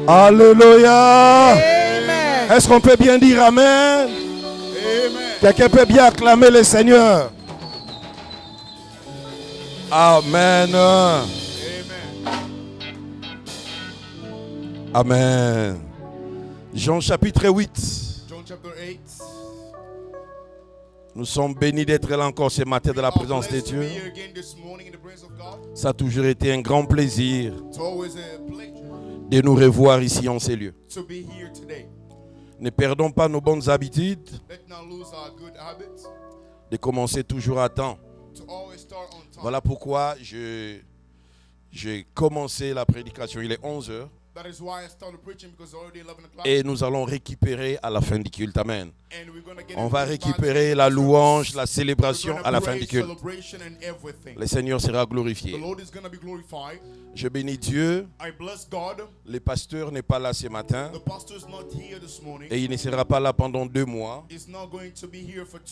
Alléluia. Amen. Est-ce qu'on peut bien dire Amen? Amen. Quelqu'un peut bien acclamer le Seigneur. Amen. Amen. Amen. Jean chapitre 8. John chapter 8. Nous sommes bénis d'être là encore ce matin dans la présence de Dieu. Ça a toujours été un grand plaisir de nous revoir ici en ces lieux. Ne perdons pas nos bonnes habitudes de commencer toujours à temps. Voilà pourquoi j'ai commencé la prédication. Il est 11h. Et nous allons récupérer à la fin du culte. Amen. On va récupérer la louange, la célébration à la fin du culte. Le Seigneur sera glorifié. Je bénis Dieu. Le pasteur n'est pas là ce matin. Et il ne sera pas là pendant 2 mois.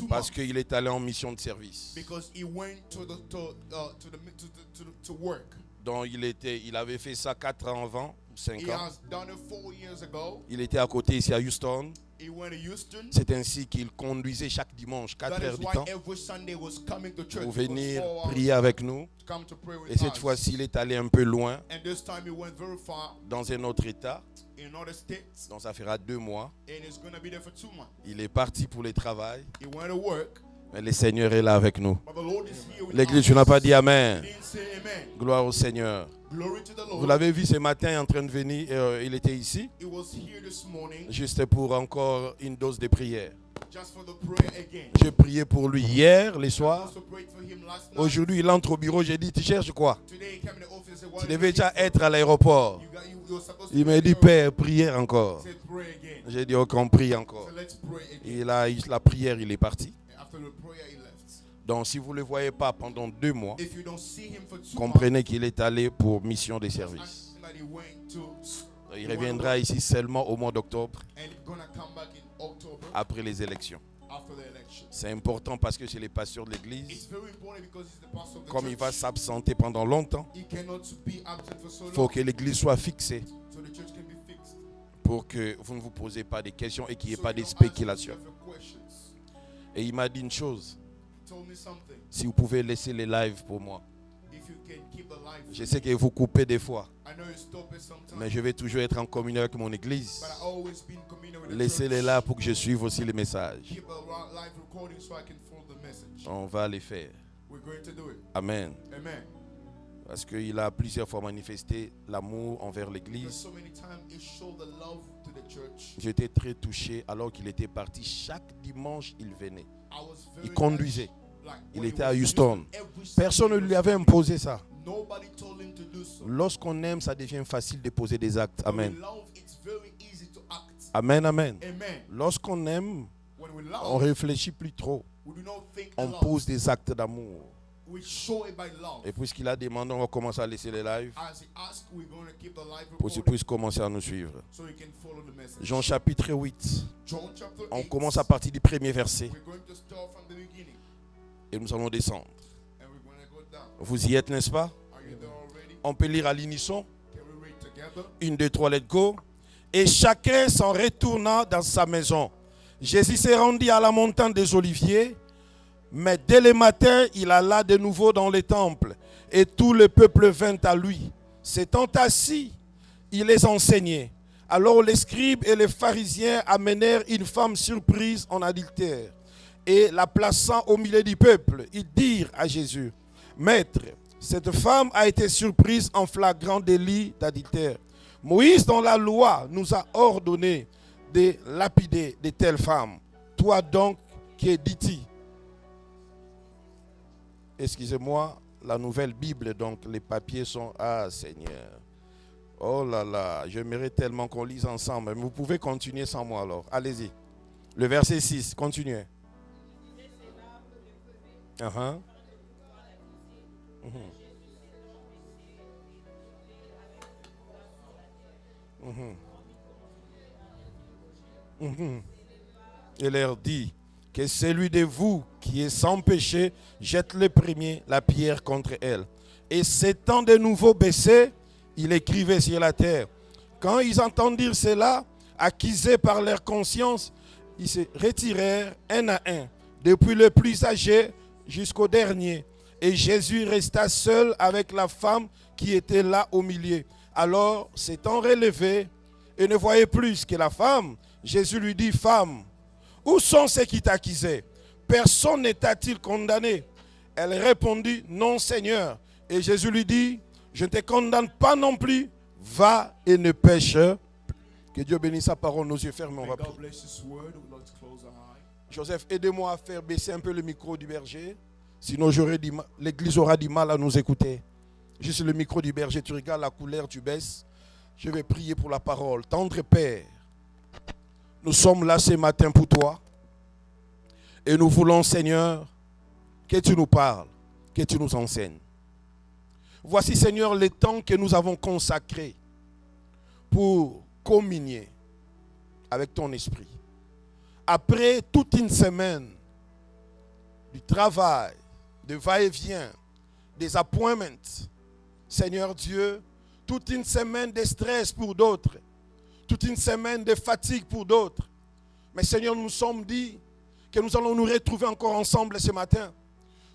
Parce qu'il est allé en mission de service. Donc il avait fait ça 4 ans avant, 5 ans. Il était à côté ici à Houston. C'est ainsi qu'il conduisait chaque dimanche 4 heures du temps pour venir prier avec nous. Et cette fois-ci, il est allé un peu loin, dans un autre état. Donc ça fera 2 mois. Il est parti pour le travail. Mais le Seigneur est là avec nous. L'église, tu n'as pas dit Amen. Gloire au Seigneur. Vous l'avez vu ce matin en train de venir, il était ici. Juste pour encore une dose de prière. J'ai prié pour lui hier, le soir. Aujourd'hui, il entre au bureau, j'ai dit, tu cherches quoi? Tu devais déjà être à l'aéroport. Il m'a dit, Père, prière encore. J'ai dit, ok, on prie encore. Et là, la prière, il est parti. Donc si vous ne le voyez pas pendant 2 mois, comprenez qu'il est allé pour mission de service. Il reviendra ici seulement au mois d'octobre, après les élections. C'est important parce que c'est le pasteur de l'église. Comme il va s'absenter pendant longtemps, il faut que l'église soit fixée pour que vous ne vous posez pas de questions et qu'il n'y ait pas de spéculation. Et il m'a dit une chose. Si vous pouvez laisser les lives pour moi. Je sais que vous coupez des fois. Mais je vais toujours être en communion avec mon église. Laissez-les là pour que je suive aussi les messages. On va les faire. Amen. Parce qu'il a plusieurs fois manifesté l'amour envers l'église. J'étais très touché alors qu'il était parti. Chaque dimanche, il venait. Il conduisait. Il était à Houston. Personne ne lui avait imposé ça. Lorsqu'on aime, ça devient facile de poser des actes. Amen. Amen, amen. Lorsqu'on aime, on ne réfléchit plus trop. On pose des actes d'amour. Et puisqu'il a demandé, on va commencer à laisser les lives pour qu'il puisse commencer à nous suivre. Jean chapitre 8. On commence à partir du premier verset. Et nous allons descendre. Vous y êtes, n'est-ce pas? On peut lire à l'unisson. 1, 2, 3, let's go. Et chacun s'en retourna dans sa maison. Jésus s'est rendu à la montagne des Oliviers. Mais dès le matin, il alla de nouveau dans le temple. Et tout le peuple vint à lui. S'étant assis, il les enseignait. Alors les scribes et les pharisiens amenèrent une femme surprise en adultère. Et la plaçant au milieu du peuple, ils dirent à Jésus, Maître, cette femme a été surprise en flagrant délit d'adultère. Moïse, dans la loi, nous a ordonné de lapider de telles femmes. Toi donc, qui es dit-il? Excusez-moi, la nouvelle Bible, donc les papiers sont... Ah Seigneur, oh là là, j'aimerais tellement qu'on lise ensemble. Mais vous pouvez continuer sans moi alors, allez-y. Le verset 6, continuez. Il leur dit que celui de vous qui est sans péché jette le premier la pierre contre elle. Et s'étant de nouveau baissé, il écrivait sur la terre, Quand ils entendirent cela, accusés par leur conscience, ils se retirèrent un à un, depuis le plus âgé jusqu'au dernier. Et Jésus resta seul avec la femme qui était là au milieu. Alors, s'étant relevé et ne voyait plus que la femme, Jésus lui dit, « Femme, où sont ceux qui t'accusaient? Personne ne t'a-t-il condamné ?» Elle répondit, « Non, Seigneur. » Et Jésus lui dit, « Je ne te condamne pas non plus. Va et ne pêche. » Que Dieu bénisse sa parole, nos yeux fermés, on va prier. Joseph, aidez-moi à faire baisser un peu le micro du berger. Sinon, l'église aura du mal à nous écouter. Juste le micro du berger, tu regardes la couleur, tu baisses. Je vais prier pour la parole. Tendre Père, nous sommes là ce matin pour toi. Et nous voulons, Seigneur, que tu nous parles, que tu nous enseignes. Voici, Seigneur, le temps que nous avons consacré pour communier avec ton esprit. Après toute une semaine du travail, de va-et-vient, des appointments, Seigneur Dieu, toute une semaine de stress pour d'autres, toute une semaine de fatigue pour d'autres. Mais Seigneur, nous nous sommes dit que nous allons nous retrouver encore ensemble ce matin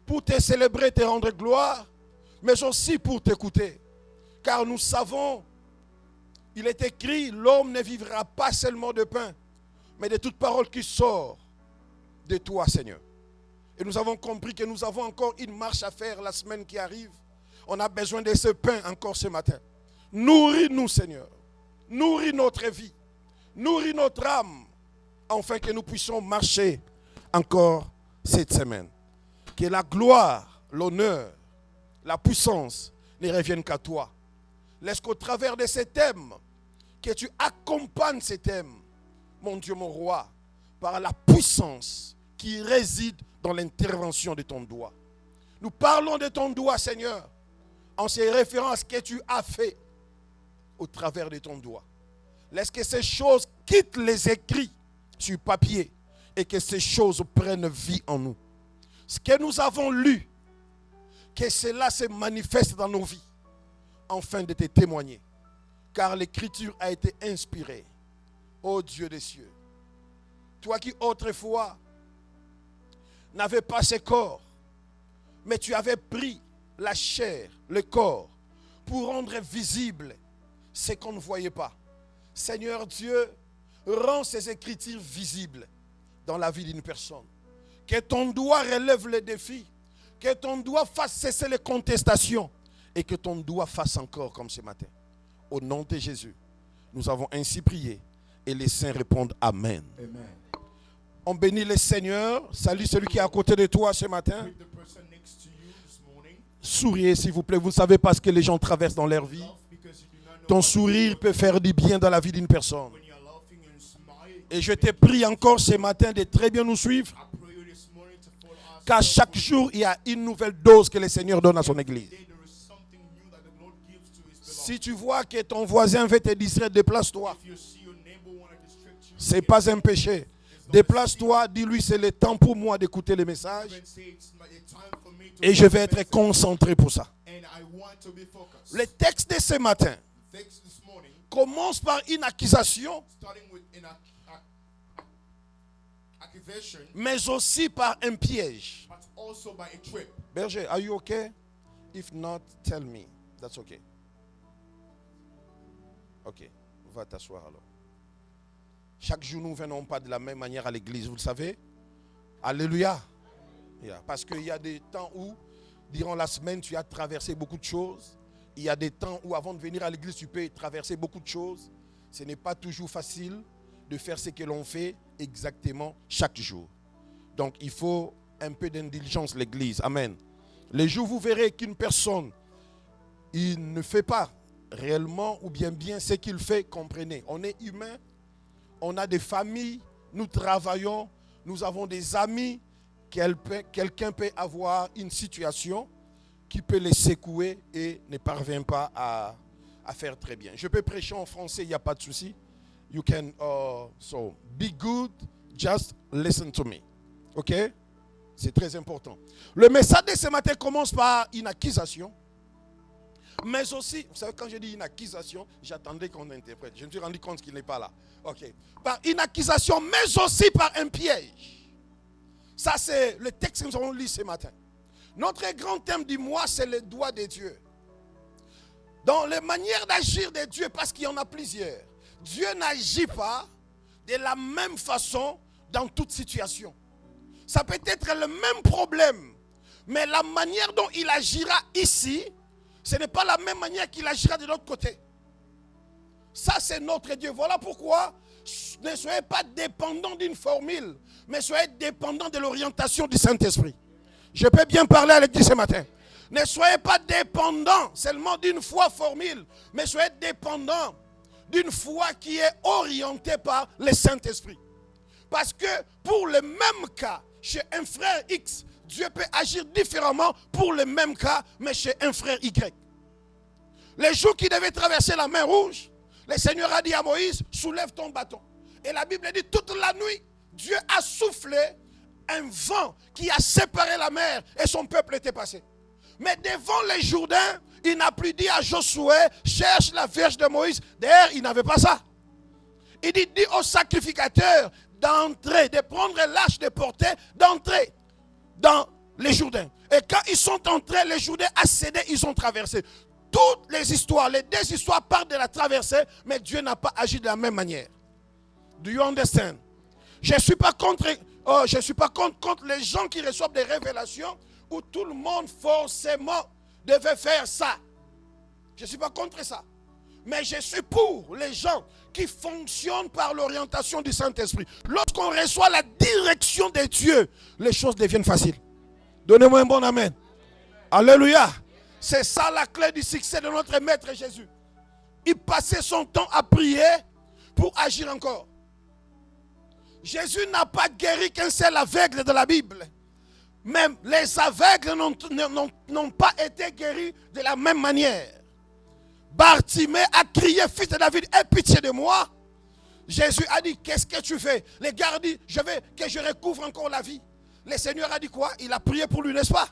pour te célébrer, te rendre gloire, mais aussi pour t'écouter. Car nous savons, il est écrit, l'homme ne vivra pas seulement de pain, mais de toute parole qui sort de toi, Seigneur. Et nous avons compris que nous avons encore une marche à faire la semaine qui arrive. On a besoin de ce pain encore ce matin. Nourris-nous, Seigneur. Nourris notre vie. Nourris notre âme, afin que nous puissions marcher encore cette semaine. Que la gloire, l'honneur, la puissance ne reviennent qu'à toi. Laisse qu'au travers de ces thèmes, que tu accompagnes ces thèmes, mon Dieu, mon roi, par la puissance qui réside dans l'intervention de ton doigt. Nous parlons de ton doigt, Seigneur, en se référant à ce que tu as fait au travers de ton doigt. Laisse que ces choses quittent les écrits sur papier et que ces choses prennent vie en nous. Ce que nous avons lu, que cela se manifeste dans nos vies, afin de te témoigner. Car l'écriture a été inspirée. Ô Dieu des cieux, toi qui autrefois n'avais pas ce corps, mais tu avais pris la chair, le corps, pour rendre visible ce qu'on ne voyait pas. Seigneur Dieu, rends ces écritures visibles dans la vie d'une personne. Que ton doigt relève les défis, que ton doigt fasse cesser les contestations et que ton doigt fasse encore comme ce matin. Au nom de Jésus, nous avons ainsi prié et les saints répondent Amen. Amen. On bénit le Seigneur. Salut celui qui est à côté de toi ce matin. Souriez s'il vous plaît. Vous ne savez pas ce que les gens traversent dans leur vie. Ton sourire peut faire du bien dans la vie d'une personne. Et je te prie encore ce matin de très bien nous suivre. Car chaque jour, il y a une nouvelle dose que le Seigneur donne à son église. Si tu vois que ton voisin veut te distraire, déplace-toi. Ce n'est pas un péché. Déplace-toi, dis-lui c'est le temps pour moi d'écouter le message. Et je vais être concentré pour ça. Le texte de ce matin commence par une accusation, mais aussi par un piège. Berger, are you okay? If not, tell me. That's okay. Ok, va t'asseoir alors. Chaque jour, nous ne venons pas de la même manière à l'église, vous le savez. Alléluia. Yeah. Parce qu'il y a des temps où, durant la semaine, tu as traversé beaucoup de choses. Il y a des temps où, avant de venir à l'église, tu peux traverser beaucoup de choses. Ce n'est pas toujours facile de faire ce que l'on fait exactement chaque jour. Donc, il faut un peu d'indulgence, l'église. Amen. Les jours où vous verrez qu'une personne, il ne fait pas réellement ou bien ce qu'il fait, comprenez. On est humain, on a des familles, nous travaillons, nous avons des amis. Quelqu'un peut avoir une situation qui peut les secouer et ne parvient pas à faire très bien. Je peux prêcher en français, il n'y a pas de souci. You can, so be good, just listen to me. Ok? C'est très important. Le message de ce matin commence par une accusation, mais aussi, vous savez, quand je dis une accusation, j'attendais qu'on interprète. Je me suis rendu compte qu'il n'est pas là. Ok. Par une accusation, mais aussi par un piège. Ça, c'est le texte que nous avons lu ce matin. Notre grand thème du mois, c'est le doigt de Dieu. Dans les manières d'agir de Dieu, parce qu'il y en a plusieurs. Dieu n'agit pas de la même façon dans toute situation. Ça peut être le même problème, mais la manière dont il agira ici, ce n'est pas la même manière qu'il agira de l'autre côté. Ça, c'est notre Dieu. Voilà pourquoi ne soyez pas dépendants d'une formule, mais soyez dépendants de l'orientation du Saint-Esprit. Je peux bien parler à l'église ce matin. Ne soyez pas dépendants seulement d'une foi formule, mais soyez dépendants d'une foi qui est orientée par le Saint-Esprit. Parce que pour le même cas, chez un frère X, Dieu peut agir différemment pour le même cas, mais chez un frère Y. Les jours qui devaient traverser la mer Rouge, le Seigneur a dit à Moïse, soulève ton bâton. Et la Bible dit, toute la nuit, Dieu a soufflé un vent qui a séparé la mer et son peuple était passé. Mais devant les Jourdains, il n'a plus dit à Josué, cherche la verge de Moïse. D'ailleurs, il n'avait pas ça. Il dit aux sacrificateurs d'entrer, de prendre l'arche de portée, d'entrer dans les Jourdains. Et quand ils sont entrés, les Jourdains a cédé, ils ont traversé. Toutes les histoires, les deux histoires parlent de la traversée, mais Dieu n'a pas agi de la même manière. Do you understand? Je ne suis pas contre les gens qui reçoivent des révélations où tout le monde forcément devait faire ça. Je ne suis pas contre ça. Mais je suis pour les gens qui fonctionnent par l'orientation du Saint-Esprit. Lorsqu'on reçoit la direction de Dieu, les choses deviennent faciles. Donnez-moi un bon amen. Alléluia. C'est ça la clé du succès de notre Maître Jésus. Il passait son temps à prier pour agir encore. Jésus n'a pas guéri qu'un seul aveugle de la Bible. Même les aveugles n'ont pas été guéris de la même manière. Bartimée a crié, fils de David, aie pitié de moi. Jésus a dit, qu'est-ce que tu fais? Les gars ont dit, je veux que je recouvre encore la vie. Le Seigneur a dit quoi? Il a prié pour lui, n'est-ce pas?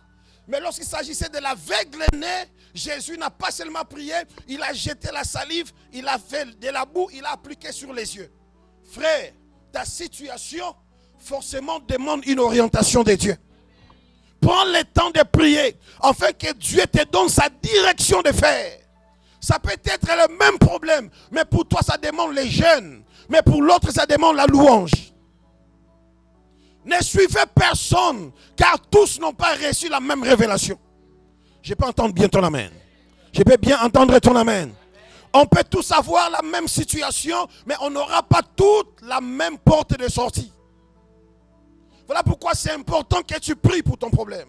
Mais lorsqu'il s'agissait de l'aveugle né, Jésus n'a pas seulement prié, il a jeté la salive, il a fait de la boue, il a appliqué sur les yeux. Frère, ta situation forcément demande une orientation de Dieu. Prends le temps de prier afin que Dieu te donne sa direction de faire. Ça peut être le même problème, mais pour toi ça demande les jeûnes, mais pour l'autre ça demande la louange. Ne suivez personne, car tous n'ont pas reçu la même révélation. Je peux entendre bien ton amen. Je peux bien entendre ton amen. On peut tous avoir la même situation, mais on n'aura pas toute la même porte de sortie. Voilà pourquoi c'est important que tu pries pour ton problème.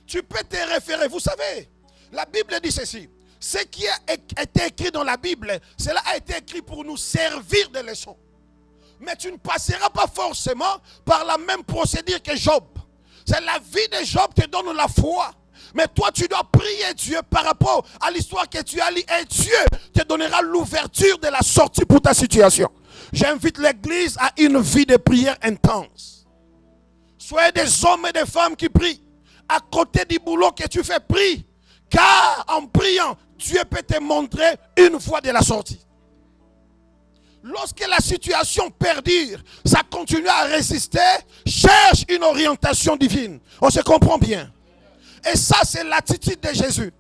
Tu peux te référer. Vous savez, la Bible dit ceci. Ce qui a été écrit dans la Bible, cela a été écrit pour nous servir de leçon. Mais tu ne passeras pas forcément par la même procédure que Job. C'est la vie de Job qui te donne la foi. Mais toi, tu dois prier Dieu par rapport à l'histoire que tu as lue. Et Dieu te donnera l'ouverture de la sortie pour ta situation. J'invite l'église à une vie de prière intense. Soyez des hommes et des femmes qui prient. À côté du boulot que tu fais, prie. Car en priant, Dieu peut te montrer une voie de la sortie. Lorsque la situation perdure, ça continue à résister, cherche une orientation divine. On se comprend bien. Et ça, c'est l'attitude de Jésus.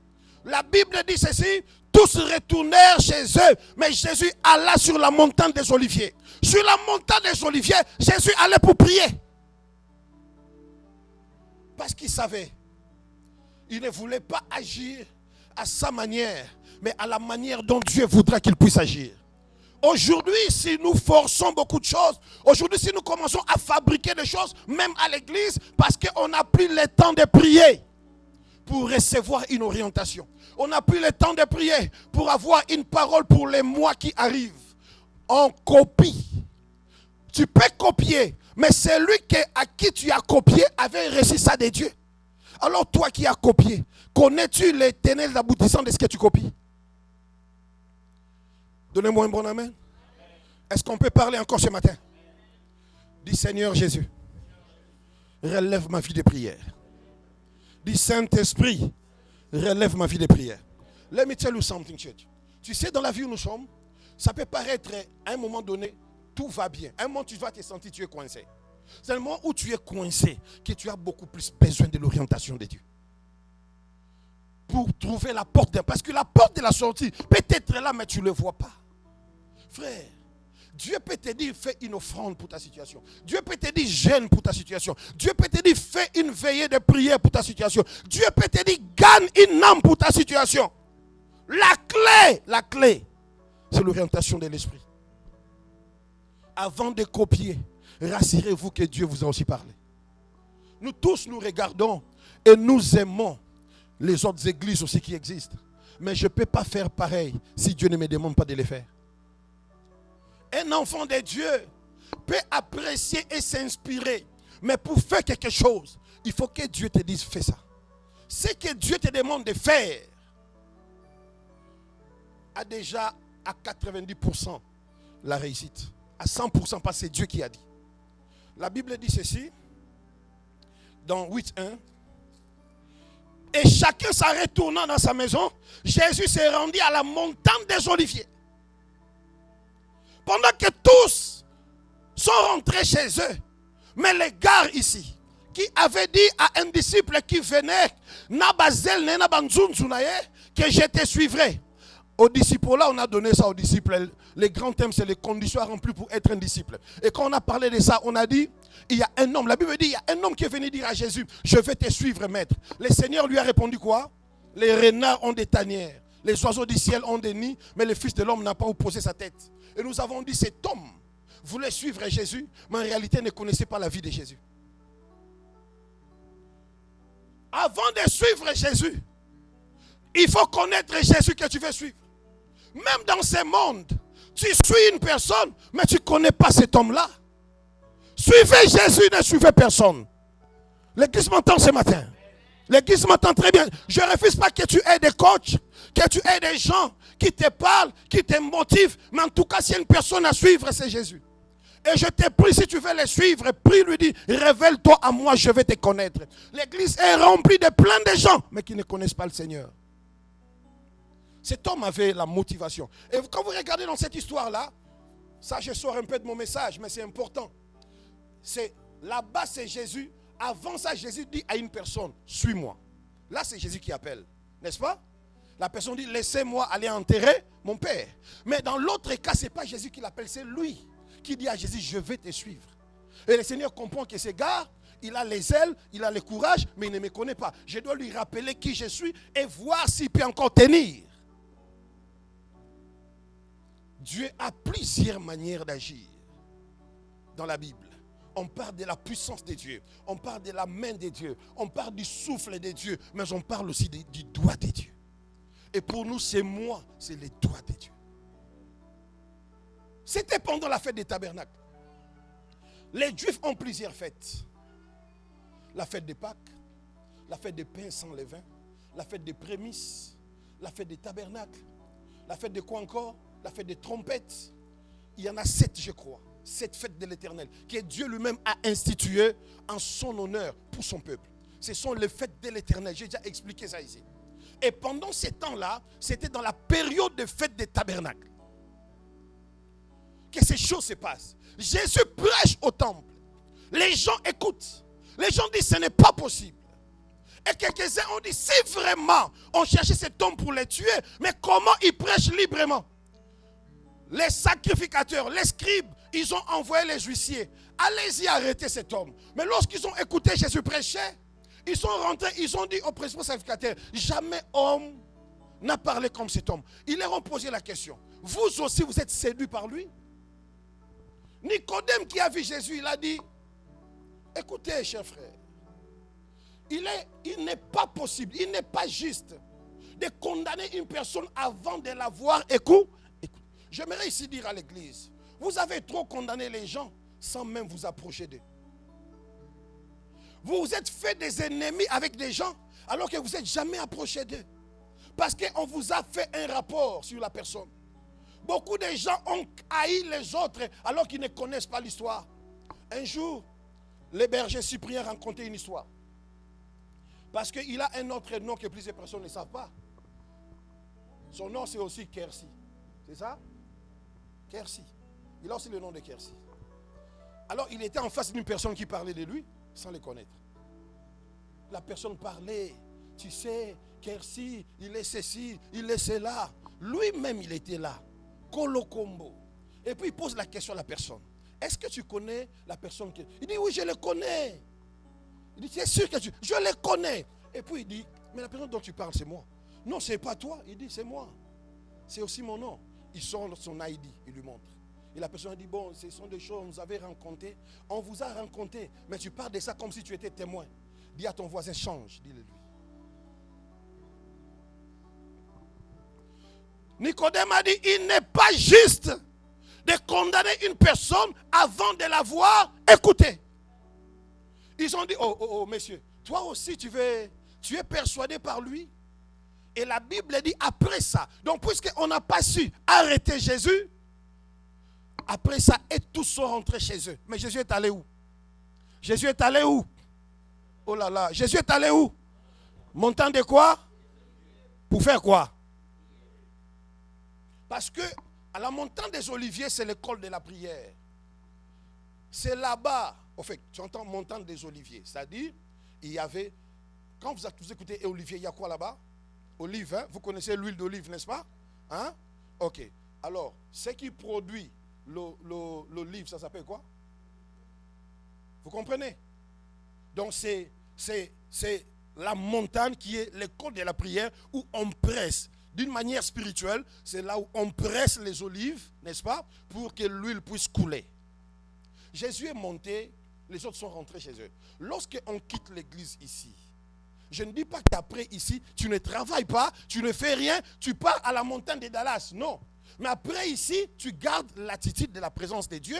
La Bible dit ceci, tous retournèrent chez eux, mais Jésus alla sur la montagne des Oliviers. Sur la montagne des Oliviers, Jésus allait pour prier. Parce qu'il savait, il ne voulait pas agir à sa manière, mais à la manière dont Dieu voudra qu'il puisse agir. Aujourd'hui, si nous forçons beaucoup de choses, aujourd'hui, si nous commençons à fabriquer des choses, même à l'église, parce qu'on n'a plus le temps de prier pour recevoir une orientation. On n'a plus le temps de prier pour avoir une parole pour les mois qui arrivent. On copie. Tu peux copier, mais celui à qui tu as copié avait reçu ça de Dieu. Alors toi qui as copié, connais-tu les ténèbres aboutissants de ce que tu copies? Donnez-moi un bon amen. Est-ce qu'on peut parler encore ce matin? Dis Seigneur Jésus, relève ma vie de prière. Dis Saint-Esprit, relève ma vie de prière. Let me tell you something, church. Tu sais, dans la vie où nous sommes, ça peut paraître, à un moment donné, tout va bien. À un moment, tu vas te sentir, tu es coincé. C'est le moment où tu es coincé que tu as beaucoup plus besoin de l'orientation de Dieu. Pour trouver la porte. Parce que la porte de la sortie peut être là, mais tu ne le vois pas. Frère, Dieu peut te dire, fais une offrande pour ta situation. Dieu peut te dire, jeûne pour ta situation. Dieu peut te dire, fais une veillée de prière pour ta situation. Dieu peut te dire, gagne une âme pour ta situation. La clé, c'est l'orientation de l'esprit. Avant de copier, rassurez-vous que Dieu vous a aussi parlé. Nous tous, nous regardons et nous aimons les autres églises aussi qui existent. Mais je ne peux pas faire pareil si Dieu ne me demande pas de le faire. Un enfant de Dieu peut apprécier et s'inspirer. Mais pour faire quelque chose, il faut que Dieu te dise, fais ça. Ce que Dieu te demande de faire a déjà à 90% la réussite. À 100% parce que c'est Dieu qui a dit. La Bible dit ceci, dans 8.1. Et chacun s'en retournant dans sa maison, Jésus s'est rendu à la montagne des Oliviers. Pendant que tous sont rentrés chez eux, mais les gars ici, qui avaient dit à un disciple qui venait, que je te suivrai. Aux disciples là, on a donné ça aux disciples. Les grands thèmes, c'est les conditions à remplir pour être un disciple. Et quand on a parlé de ça, on a dit, il y a un homme, la Bible dit, il y a un homme qui est venu dire à Jésus, je vais te suivre, maître. Le Seigneur lui a répondu quoi? Les renards ont des tanières, les oiseaux du ciel ont des nids, mais le Fils de l'homme n'a pas où poser sa tête. Et nous avons dit, cet homme voulait suivre Jésus, mais en réalité ne connaissait pas la vie de Jésus. Avant de suivre Jésus, il faut connaître Jésus que tu veux suivre. Même dans ce monde, tu suis une personne, mais tu ne connais pas cet homme-là. Suivez Jésus, ne suivez personne. L'église m'entend ce matin. L'église m'entend très bien. Je ne refuse pas que tu aies des coachs, que tu aies des gens qui te parlent, qui te motivent. Mais en tout cas, s'il y a une personne à suivre, c'est Jésus. Et je te prie, si tu veux le suivre, prie, lui dis, révèle-toi à moi, je vais te connaître. L'église est remplie de plein de gens, mais qui ne connaissent pas le Seigneur. Cet homme avait la motivation. Et quand vous regardez dans cette histoire-là, ça je sors un peu de mon message, mais c'est important. C'est là-bas, c'est Jésus. Avant ça, Jésus dit à une personne, suis-moi. Là, c'est Jésus qui appelle, n'est-ce pas? La personne dit, laissez-moi aller enterrer mon père. Mais dans l'autre cas, ce n'est pas Jésus qui l'appelle, c'est lui qui dit à Jésus, je vais te suivre. Et le Seigneur comprend que ce gars, il a les ailes, il a le courage, mais il ne me connaît pas. Je dois lui rappeler qui je suis et voir s'il peut encore tenir. Dieu a plusieurs manières d'agir dans la Bible. On parle de la puissance de Dieu, on parle de la main de Dieu, on parle du souffle de Dieu, mais on parle aussi du doigt de Dieu. Et pour nous, c'est moi, c'est les doigts de Dieu. C'était pendant la fête des tabernacles. Les Juifs ont plusieurs fêtes. La fête des Pâques, la fête des pains sans levain, la fête des prémices, la fête des tabernacles, la fête de quoi encore? La fête des trompettes. Il y en a 7, je crois. 7 fêtes de l'Éternel que Dieu lui-même a instituées en son honneur pour son peuple. Ce sont les fêtes de l'Éternel. J'ai déjà expliqué ça ici. Et pendant ces temps-là, c'était dans la période de fête des tabernacles que ces choses se passent. Jésus prêche au temple. Les gens écoutent. Les gens disent ce n'est pas possible. Et quelques-uns ont dit si vraiment on cherchait cet homme pour le tuer, mais comment il prêche librement? Les sacrificateurs, les scribes, ils ont envoyé les huissiers. Allez-y arrêter cet homme. Mais lorsqu'ils ont écouté Jésus prêcher, ils sont rentrés, ils ont dit aux principaux sacrificateurs, jamais homme n'a parlé comme cet homme. Ils leur ont posé la question. Vous aussi, vous êtes séduits par lui? Nicodème qui a vu Jésus, il a dit, écoutez, chers frères, il n'est pas possible, il n'est pas juste de condamner une personne avant de l'avoir écouté. J'aimerais ici dire à l'église, vous avez trop condamné les gens sans même vous approcher d'eux. Vous vous êtes fait des ennemis avec des gens alors que vous n'êtes jamais approché d'eux. Parce qu'on vous a fait un rapport sur la personne. Beaucoup de gens ont haï les autres alors qu'ils ne connaissent pas l'histoire. Un jour, le berger Cyprien racontait une histoire. Parce qu'il a un autre nom que plusieurs personnes ne savent pas. Son nom, c'est aussi Kersi. C'est ça? Kersi. Il a aussi le nom de Kersi. Alors, il était en face d'une personne qui parlait de lui sans le connaître. La personne parlait. Tu sais, Kersi, il est ceci, il est cela. Lui-même, il était là. Kolokombo. Et puis, il pose la question à la personne. Est-ce que tu connais la personne qui... Il dit, oui, je le connais. Il dit, c'est sûr que je le connais. Et puis, il dit, mais la personne dont tu parles, c'est moi. Non, c'est pas toi. Il dit, c'est moi. C'est aussi mon nom. Il sort son ID, il lui montre. Et la personne dit, bon, ce sont des choses que vous avez rencontrées. On vous a rencontré, mais tu parles de ça comme si tu étais témoin. Dis à ton voisin, change, dis-le lui. Nicodème a dit, il n'est pas juste de condamner une personne avant de l'avoir écoutée. Ils ont dit, oh, messieurs, toi aussi tu es persuadé par lui. Et la Bible dit après ça. Donc puisqu'on n'a pas su arrêter Jésus, après ça, et tous sont rentrés chez eux. Mais Jésus est allé où? Jésus est allé où? Oh là là, Jésus est allé où? Montant de quoi? Pour faire quoi? Parce que à la montagne des Oliviers, c'est l'école de la prière. C'est là-bas. En fait, tu entends montagne des Oliviers. C'est-à-dire, il y avait, quand vous écoutez Olivier, il y a quoi là-bas? Olive, hein? Vous connaissez l'huile d'olive, n'est-ce pas? Hein? Ok. Alors, ce qui produit l'olive, ça s'appelle quoi? Vous comprenez? Donc, c'est la montagne qui est l'école de la prière où on presse. D'une manière spirituelle, c'est là où on presse les olives, n'est-ce pas? Pour que l'huile puisse couler. Jésus est monté, les autres sont rentrés chez eux. Lorsqu'on quitte l'église ici, je ne dis pas qu'après ici, tu ne travailles pas, tu ne fais rien, tu pars à la montagne de Dallas. Non. Mais après ici, tu gardes l'attitude de la présence de Dieu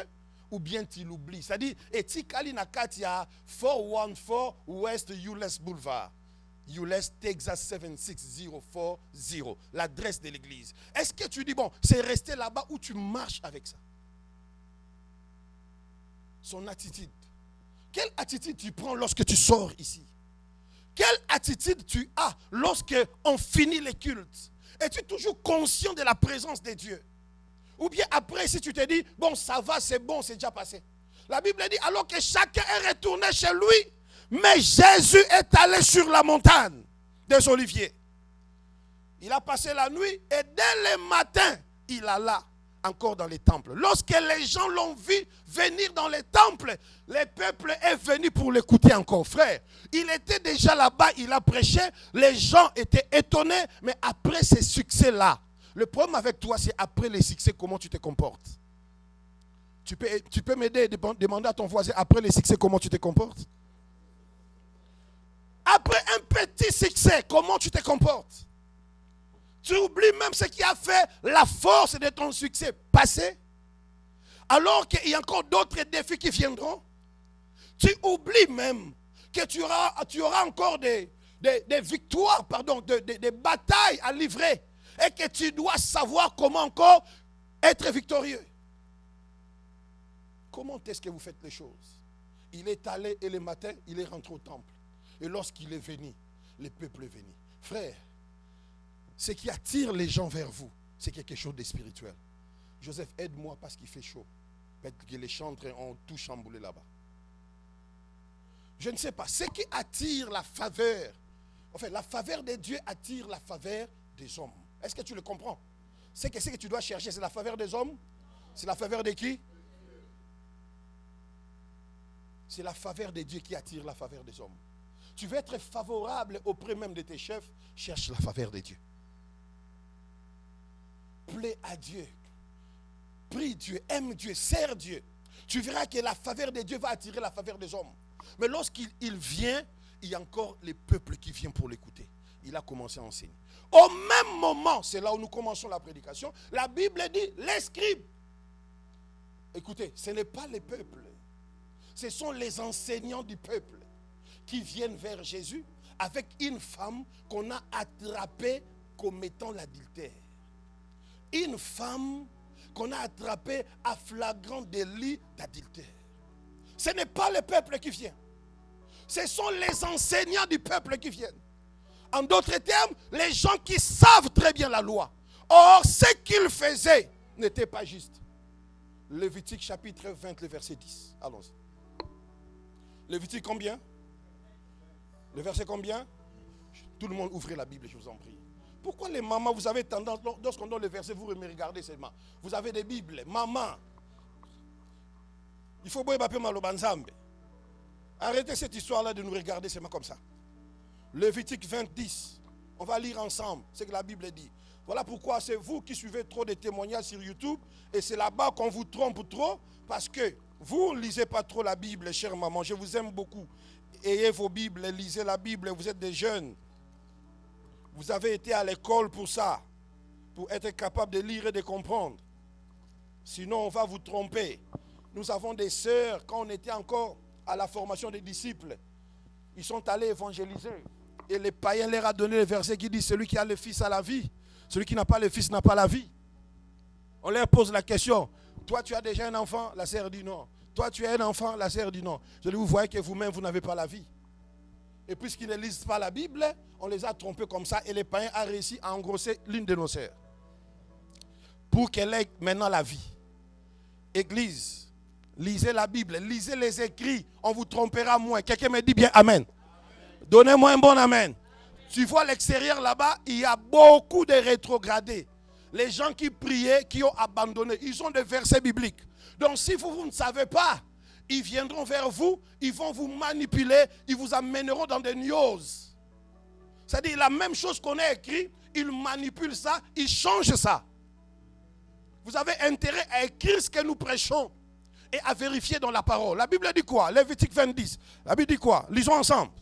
ou bien tu l'oublies. C'est-à-dire, Etikali Nakatia 414 West Euless Boulevard. Euless, Texas 76040. L'adresse de l'église. Est-ce que tu dis, bon, c'est rester là-bas ou tu marches avec ça? Son attitude. Quelle attitude tu prends lorsque tu sors ici? Quelle attitude tu as lorsque on finit les cultes? Es-tu toujours conscient de la présence de Dieu? Ou bien après, si tu te dis, bon, ça va, c'est bon, c'est déjà passé. La Bible dit, alors que chacun est retourné chez lui, mais Jésus est allé sur la montagne des Oliviers. Il a passé la nuit et dès le matin, il alla encore dans les temples. Lorsque les gens l'ont vu venir dans les temples, le peuple est venu pour l'écouter encore. Frère, il était déjà là-bas, il a prêché, les gens étaient étonnés, mais après ces succès-là, le problème avec toi, c'est après les succès, comment tu te comportes. Tu peux m'aider, demander à ton voisin, après les succès, comment tu te comportes. Après un petit succès, comment tu te comportes. Tu oublies même ce qui a fait la force de ton succès passé. Alors qu'il y a encore d'autres défis qui viendront. Tu oublies même que tu auras encore des victoires, des batailles à livrer. Et que tu dois savoir comment encore être victorieux. Comment est-ce que vous faites les choses? Il est allé et le matin, il est rentré au temple. Et lorsqu'il est venu, le peuple est venu. Frère, ce qui attire les gens vers vous, c'est quelque chose de spirituel. Joseph, aide-moi parce qu'il fait chaud. Peut-être que les chantres ont tout chamboulé là-bas. Je ne sais pas. Ce qui attire la faveur, enfin, la faveur de Dieu attire la faveur des hommes. Est-ce que tu le comprends? C'est que ce que tu dois chercher, c'est la faveur des hommes? C'est la faveur de qui? C'est la faveur de Dieu qui attire la faveur des hommes. Tu veux être favorable auprès même de tes chefs, cherche la faveur de Dieu. Plaît à Dieu. Prie Dieu, aime Dieu, sers Dieu. Tu verras que la faveur de Dieu va attirer la faveur des hommes. Mais lorsqu'il vient, il y a encore les peuples qui viennent pour l'écouter. Il a commencé à enseigner. Au même moment, c'est là où nous commençons la prédication, la Bible dit, les scribes. Écoutez, ce n'est pas les peuples. Ce sont les enseignants du peuple qui viennent vers Jésus avec une femme qu'on a attrapée commettant l'adultère. Une femme qu'on a attrapée à flagrant délit d'adultère. Ce n'est pas le peuple qui vient. Ce sont les enseignants du peuple qui viennent. En d'autres termes, les gens qui savent très bien la loi. Or, ce qu'il faisait n'était pas juste. Lévitique chapitre 20, le verset 10. Allons-y. Lévitique combien? Le verset combien? Tout le monde ouvrez la Bible, je vous en prie. Pourquoi les mamans, vous avez tendance, lorsqu'on donne le verset, vous me regardez seulement. Vous avez des Bibles. Maman, il faut boire malobanzambe. Arrêtez cette histoire-là de nous regarder seulement comme ça. Lévitique 20, 10. On va lire ensemble ce que la Bible dit. Voilà pourquoi c'est vous qui suivez trop de témoignages sur YouTube et c'est là-bas qu'on vous trompe trop parce que vous ne lisez pas trop la Bible, chère maman. Je vous aime beaucoup. Ayez vos Bibles, lisez la Bible. Vous êtes des jeunes. Vous avez été à l'école pour ça, pour être capable de lire et de comprendre. Sinon, on va vous tromper. Nous avons des sœurs, quand on était encore à la formation des disciples, ils sont allés évangéliser. Et les païens leur ont donné le verset qui dit, celui qui a le Fils a la vie. Celui qui n'a pas le Fils n'a pas la vie. On leur pose la question, toi tu as déjà un enfant? La sœur dit non. Toi tu as un enfant? La sœur dit non. Je dis, vous voyez que vous-même vous n'avez pas la vie. Et puisqu'ils ne lisent pas la Bible, on les a trompés comme ça et les païens ont réussi à engrosser l'une de nos sœurs. Pour qu'elle ait maintenant la vie. Église, lisez la Bible, lisez les écrits, on vous trompera moins. Quelqu'un me dit bien amen. Donnez-moi un bon amen. Tu vois l'extérieur là-bas, il y a beaucoup de rétrogradés. Les gens qui priaient, qui ont abandonné, ils ont des versets bibliques. Donc si vous ne savez pas, ils viendront vers vous, ils vont vous manipuler, ils vous amèneront dans des news. C'est-à-dire la même chose qu'on a écrit, ils manipulent ça, ils changent ça. Vous avez intérêt à écrire ce que nous prêchons et à vérifier dans la parole. La Bible dit quoi? Lévitique 20, 10. La Bible dit quoi? Lisons ensemble.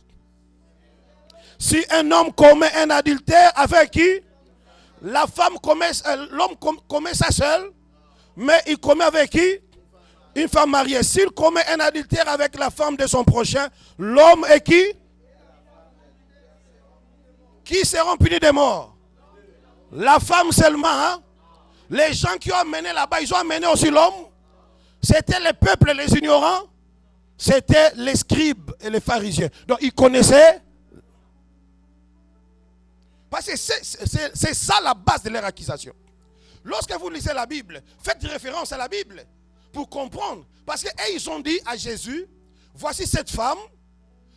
Si un homme commet un adultère avec qui? La femme commet, l'homme commet ça seul, mais il commet avec qui? Une femme mariée. S'il commet un adultère avec la femme de son prochain, l'homme est qui? Qui seront punis de mort? La femme seulement, hein? Les gens qui ont amené là-bas, ils ont amené aussi l'homme. C'était le peuple, les ignorants. C'était les scribes et les pharisiens. Donc ils connaissaient. Parce que c'est ça la base de leur accusation. Lorsque vous lisez la Bible, faites référence à la Bible pour comprendre. Parce qu'ils ont dit à Jésus, voici cette femme.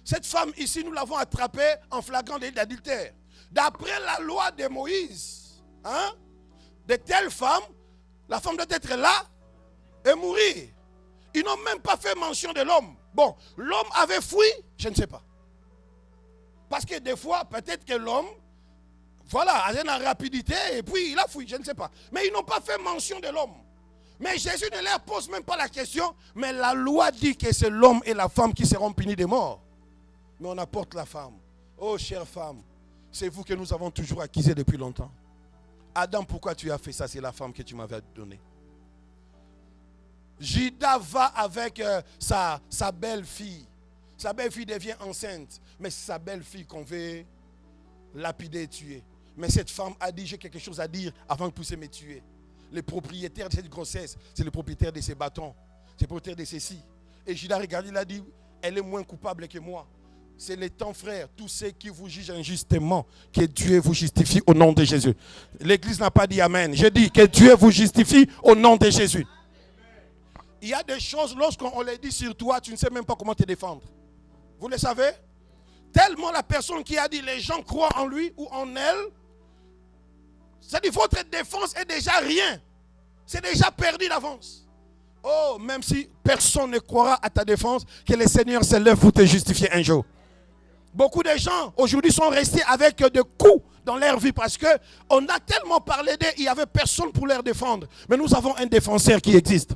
Cette femme ici, nous l'avons attrapée en flagrant délit d'adultère. D'après la loi de Moïse, hein, de telles femmes, la femme doit être là et mourir. Ils n'ont même pas fait mention de l'homme. Bon, l'homme avait fui, je ne sais pas. Parce que des fois, peut-être que l'homme, voilà, a une rapidité et puis il a fui, je ne sais pas. Mais ils n'ont pas fait mention de l'homme. Mais Jésus ne leur pose même pas la question, mais la loi dit que c'est l'homme et la femme qui seront punis de mort. Mais on apporte la femme. Oh, chère femme, c'est vous que nous avons toujours accusé depuis longtemps. Adam, pourquoi tu as fait ça? C'est la femme que tu m'avais donnée. Judas va avec sa belle-fille. Sa belle-fille devient enceinte. Mais c'est sa belle-fille qu'on veut lapider et tuer. Mais cette femme a dit, j'ai quelque chose à dire avant de pousser me tuer. Le propriétaire de cette grossesse, c'est le propriétaire de ces bâtons. C'est le propriétaire de ceci. Et Judas regarde, il a dit, elle est moins coupable que moi. C'est les temps, frères, tous ceux qui vous jugent injustement, que Dieu vous justifie au nom de Jésus. L'église n'a pas dit amen. J'ai dit que Dieu vous justifie au nom de Jésus. Il y a des choses, lorsqu'on les dit sur toi, tu ne sais même pas comment te défendre. Vous le savez? Tellement la personne qui a dit les gens croient en lui ou en elle, c'est-à-dire votre défense est déjà rien. C'est déjà perdu d'avance. Oh, même si personne ne croira à ta défense, que le Seigneur se lève pour te justifier un jour. Beaucoup de gens aujourd'hui sont restés avec des coups dans leur vie parce qu'on a tellement parlé d'eux, il n'y avait personne pour leur défendre. Mais nous avons un défenseur qui existe.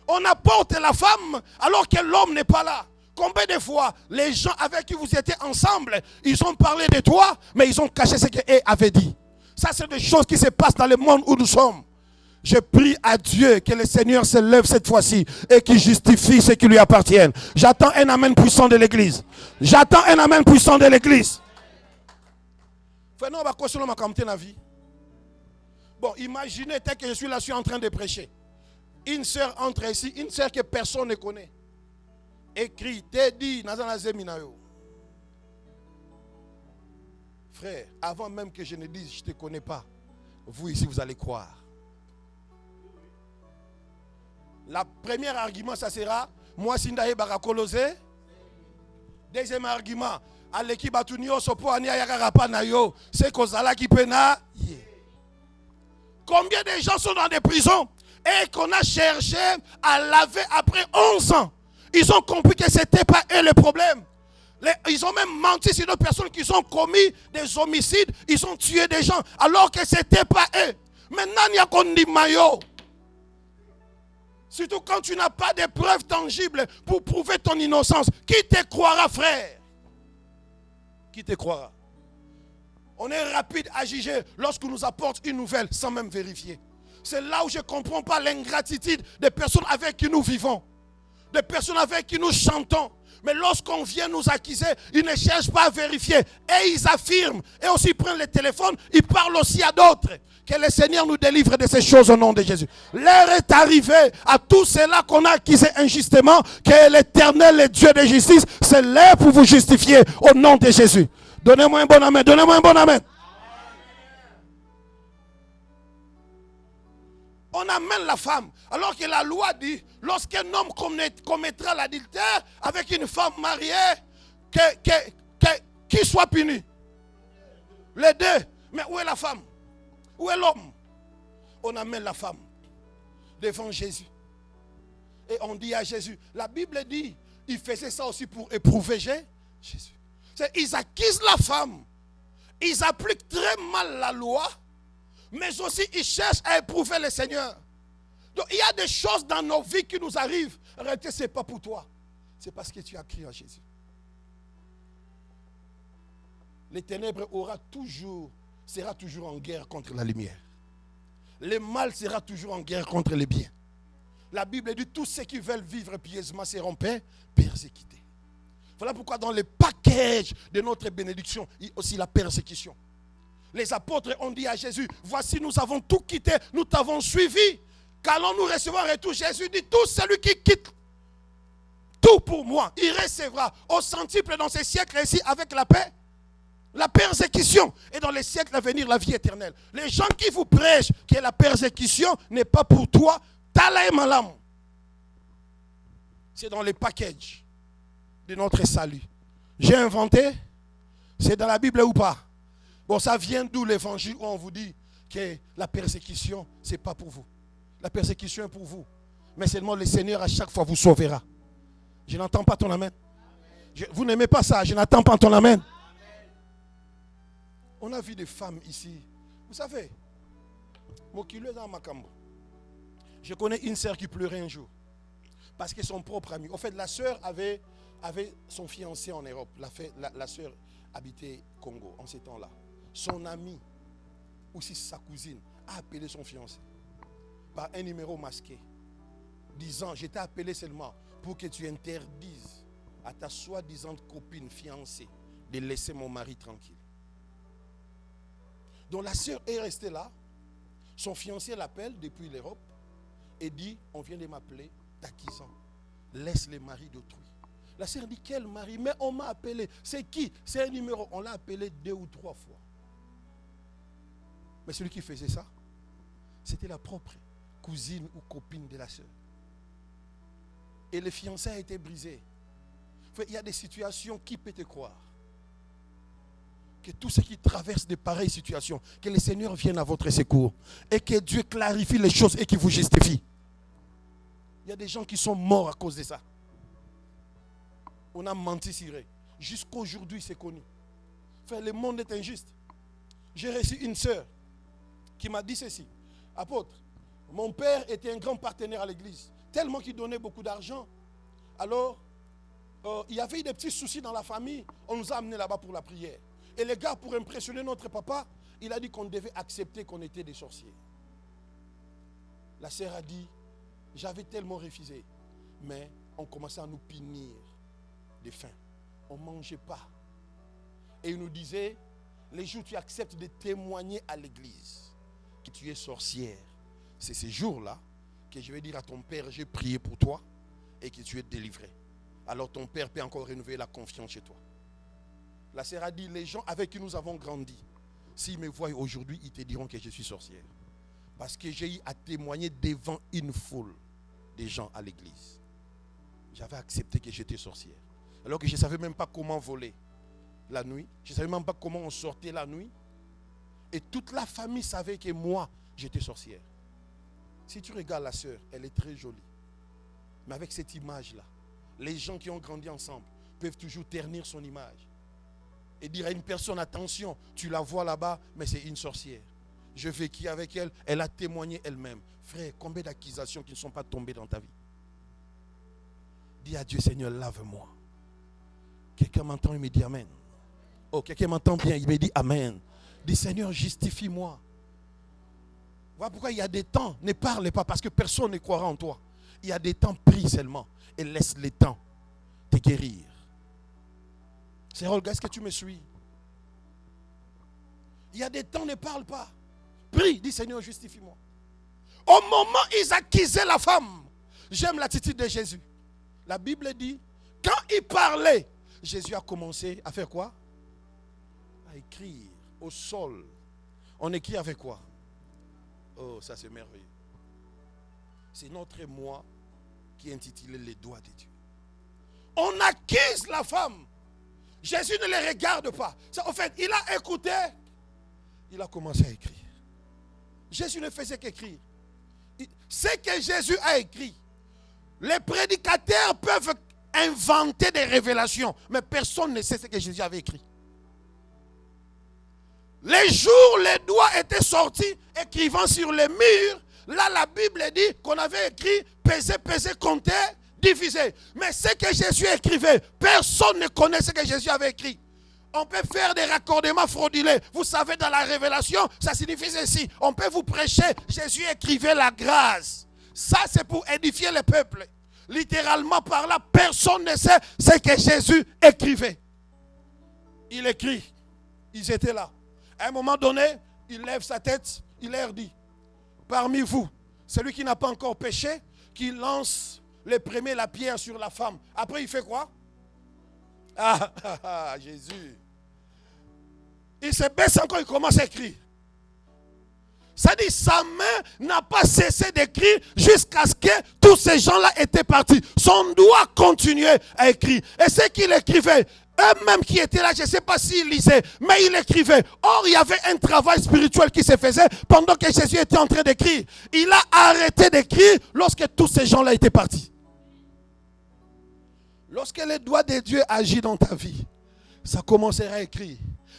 On apporte la femme alors que l'homme n'est pas là. Combien de fois les gens avec qui vous étiez ensemble, ils ont parlé de toi, mais ils ont caché ce qu'eux avaient dit. Ça, c'est des choses qui se passent dans le monde où nous sommes. Je prie à Dieu que le Seigneur se lève cette fois-ci et qu'il justifie ce qui lui appartient. J'attends un amen puissant de l'église. J'attends un amen puissant de l'église. Bon, imaginez tel que je suis là, je suis en train de prêcher. Une sœur entre ici, une sœur que personne ne connaît. Écrit, t'es dit, frère, avant même que je ne dise, je ne te connais pas. Vous ici, vous allez croire. La première argument, ça sera moi, Sindaye Barakolose. Deuxième argument, à l'équipe Batunio, Sopo, Ania Yagarapa Nayo, c'est Kozala qui pena. Combien de gens sont dans des prisons et qu'on a cherché à laver après 11 ans? Ils ont compris que ce n'était pas eux le problème. Ils ont même menti sur d'autres personnes qui ont commis des homicides, ils ont tué des gens alors que ce n'était pas eux. Maintenant, il y a qu'on dit maillot. Surtout quand tu n'as pas de preuves tangibles pour prouver ton innocence. Qui te croira, frère? Qui te croira? On est rapide à juger lorsqu'on nous apporte une nouvelle sans même vérifier. C'est là où je ne comprends pas l'ingratitude des personnes avec qui nous vivons. Des personnes avec qui nous chantons. Mais lorsqu'on vient nous accuser, ils ne cherchent pas à vérifier. Et ils affirment. Et aussi prennent le téléphone. Ils parlent aussi à d'autres. Que le Seigneur nous délivre de ces choses au nom de Jésus. L'heure est arrivée à tout cela qu'on a accusé injustement. Que l'Éternel, le Dieu de justice, c'est l'heure pour vous justifier au nom de Jésus. Donnez-moi un bon amen. Donnez-moi un bon amen. On amène la femme. Alors que la loi dit, lorsqu'un homme commettra l'adultère avec une femme mariée, qu'il soit puni. Les deux. Mais où est la femme? Où est l'homme? On amène la femme devant Jésus. Et on dit à Jésus, la Bible dit, il faisait ça aussi pour éprouver Jésus. Ils accusent la femme. Ils appliquent très mal la loi. Mais aussi, ils cherchent à éprouver le Seigneur. Donc, il y a des choses dans nos vies qui nous arrivent. En réalité, ce n'est pas pour toi. C'est parce que tu as crié à Jésus. Les ténèbres sera toujours en guerre contre la lumière. Le mal sera toujours en guerre contre le bien. La Bible dit, tous ceux qui veulent vivre pieusement seront persécutés. Voilà pourquoi dans le package de notre bénédiction, il y a aussi la persécution. Les apôtres ont dit à Jésus, voici nous avons tout quitté, nous t'avons suivi. Qu'allons-nous recevoir en retour? Jésus dit, tout celui qui quitte tout pour moi, il recevra au centuple dans ces siècles-ci avec la paix, la persécution. Et dans les siècles à venir, la vie éternelle. Les gens qui vous prêchent que la persécution n'est pas pour toi, t'allais malam. C'est dans les packages de notre salut. J'ai inventé, c'est dans la Bible ou pas? Bon, ça vient d'où l'évangile où on vous dit que la persécution, ce n'est pas pour vous. La persécution est pour vous. Mais seulement le Seigneur à chaque fois vous sauvera. Je n'entends pas ton amen. Vous n'aimez pas ça, je n'entends pas ton amen. On a vu des femmes ici. Vous savez, dans Makambo. Je connais une sœur qui pleurait un jour. Parce que son propre ami. En fait, la sœur avait son fiancé en Europe. La sœur habitait Congo en ces temps-là. Son ami, aussi sa cousine, a appelé son fiancé par un numéro masqué, disant, je t'ai appelé seulement pour que tu interdises à ta soi-disant copine fiancée de laisser mon mari tranquille. Donc la sœur est restée là, son fiancé l'appelle depuis l'Europe et dit, on vient de m'appeler t'accusant, laisse les maris d'autrui. La sœur dit, quel mari? Mais on m'a appelé, c'est qui? C'est un numéro, on l'a appelé 2 ou 3 fois. Mais celui qui faisait ça, c'était la propre cousine ou copine de la sœur. Et le fiancé a été brisé. Il y a des situations, qui peut te croire? Que tous ceux qui traversent de pareilles situations, que le Seigneur vienne à votre secours. Et que Dieu clarifie les choses et qu'il vous justifie. Il y a des gens qui sont morts à cause de ça. On a menti sur eux. Jusqu'aujourd'hui, c'est connu. Le monde est injuste. J'ai reçu une sœur qui m'a dit ceci. Apôtre, mon père était un grand partenaire à l'église. Tellement qu'il donnait beaucoup d'argent. Alors, il y avait eu des petits soucis dans la famille. On nous a amenés là-bas pour la prière. Et les gars, pour impressionner notre papa, il a dit qu'on devait accepter qu'on était des sorciers. La sœur a dit, j'avais tellement refusé. Mais on commençait à nous punir de faim. On ne mangeait pas. Et il nous disait, les jours où tu acceptes de témoigner à l'église que tu es sorcière, c'est ces jours-là que je vais dire à ton père, j'ai prié pour toi et que tu es délivré. Alors ton père peut encore renouveler la confiance chez toi. La sœur a dit, les gens avec qui nous avons grandi, S'ils me voient aujourd'hui, ils te diront que je suis sorcière. Parce que j'ai eu à témoigner devant une foule de gens à l'église. J'avais accepté que j'étais sorcière. Alors que je ne savais même pas comment voler la nuit. Je ne savais même pas comment on sortait la nuit. Et toute la famille savait que moi, j'étais sorcière. Si tu regardes la sœur, elle est très jolie. Mais avec cette image-là, les gens qui ont grandi ensemble peuvent toujours ternir son image. Et dire à une personne, attention, tu la vois là-bas, mais c'est une sorcière. Je vécu avec elle, elle a témoigné elle-même. Frère, combien d'accusations qui ne sont pas tombées dans ta vie? Dis à Dieu, Seigneur, lave-moi. Quelqu'un m'entend, il me dit Amen. Oh, quelqu'un m'entend bien, il me dit Amen. Dis, Seigneur, justifie-moi. Voilà pourquoi il y a des temps, ne parle pas parce que personne ne croira en toi. Il y a des temps, prie seulement et laisse les temps te guérir. C'est Olga, est-ce que tu me suis? Il y a des temps, ne parle pas. Prie, dis Seigneur, justifie-moi. Au moment où ils accusaient la femme, j'aime l'attitude de Jésus. La Bible dit, quand il parlait, Jésus a commencé à faire quoi? À écrire au sol. On écrit avec quoi? Oh, ça c'est merveilleux. C'est notre moi qui est intitulé les doigts de Dieu. On accuse la femme. Jésus ne les regarde pas. En fait, il a écouté. Il a commencé à écrire. Jésus ne faisait qu'écrire. Ce que Jésus a écrit, les prédicateurs peuvent inventer des révélations, mais personne ne sait ce que Jésus avait écrit. Les jours, les doigts étaient sortis, écrivant sur les murs. Là, la Bible dit qu'on avait écrit peser, peser, compter, diviser. Mais ce que Jésus écrivait, personne ne connaît ce que Jésus avait écrit. On peut faire des raccordements frauduleux. Vous savez, dans la révélation, ça signifie ceci. On peut vous prêcher, Jésus écrivait la grâce. Ça, c'est pour édifier le peuple. Littéralement par là, personne ne sait ce que Jésus écrivait. Il écrit. Ils étaient là. À un moment donné, il lève sa tête, il leur dit, parmi vous, celui qui n'a pas encore péché, qui lance le premier la pierre sur la femme. Après, il fait quoi? Jésus. Il se baisse encore, il commence à écrire. Ça dit, sa main n'a pas cessé d'écrire jusqu'à ce que tous ces gens-là étaient partis. Son doigt continuait à écrire. Et ce qu'il écrivait, eux-mêmes qui étaient là, je ne sais pas s'ils lisaient, mais il écrivait. Or, il y avait un travail spirituel qui se faisait pendant que Jésus était en train d'écrire. Il a arrêté d'écrire lorsque tous ces gens-là étaient partis. Lorsque le doigt de Dieu agit dans ta vie, ça commencera à écrire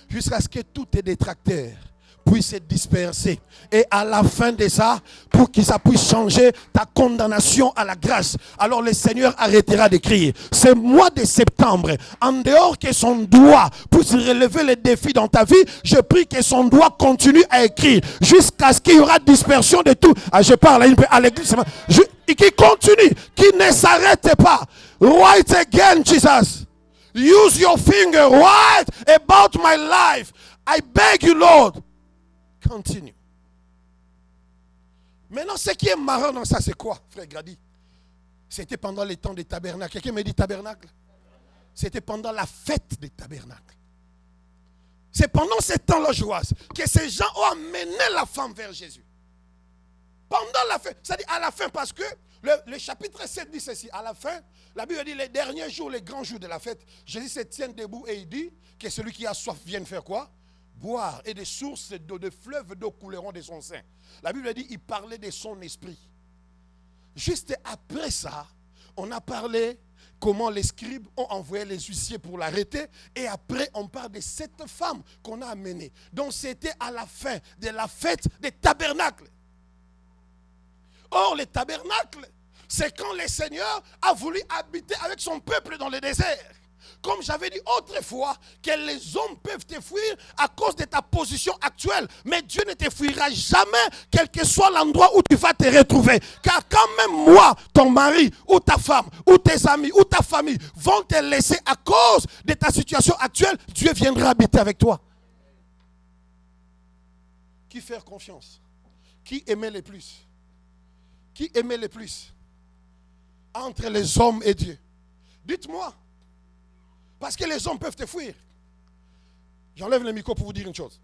jusqu'à ce que tous tes détracteurs puissent se disperser. Et à la fin de ça, pour que ça puisse changer ta condamnation à la grâce, alors le Seigneur arrêtera d'écrire. Ce mois de septembre, en dehors que son doigt puisse relever les défis dans ta vie, je prie que son doigt continue à écrire jusqu'à ce qu'il y aura dispersion de tout. Je parle à l'église. Qui continue, qui ne s'arrête pas. Write again, Jesus. Use your finger. Write about my life. I beg you, Lord. Continue. Maintenant, ce qui est marrant dans ça, c'est quoi, frère Grady? C'était pendant les temps des tabernacles. Quelqu'un me dit tabernacle? C'était pendant la fête des tabernacles. C'est pendant ce temps-là, Joas, que ces gens ont amené la femme vers Jésus. Pendant la fin, c'est-à-dire à la fin, parce que le chapitre 7 dit ceci, à la fin, la Bible dit les derniers jours, les grands jours de la fête, Jésus se tient debout et il dit que celui qui a soif vienne faire quoi? Boire, et des sources d'eau, de fleuves d'eau couleront de son sein. La Bible dit, il parlait de son esprit. Juste après ça, on a parlé comment les scribes ont envoyé les huissiers pour l'arrêter. Et après, on parle de cette femme qu'on a amenée. Donc c'était à la fin de la fête des tabernacles. Or, les tabernacles, c'est quand le Seigneur a voulu habiter avec son peuple dans le désert. Comme j'avais dit autrefois, que les hommes peuvent te fuir à cause de ta position actuelle. Mais Dieu ne te fuira jamais, quel que soit l'endroit où tu vas te retrouver. Car quand même moi, ton mari, ou ta femme, ou tes amis, ou ta famille vont te laisser à cause de ta situation actuelle, Dieu viendra habiter avec toi. Qui faire confiance? Qui aimer le plus? Qui aimait le plus entre les hommes et Dieu? Dites-moi. Parce que les hommes peuvent te fuir. J'enlève le micro pour vous dire une chose.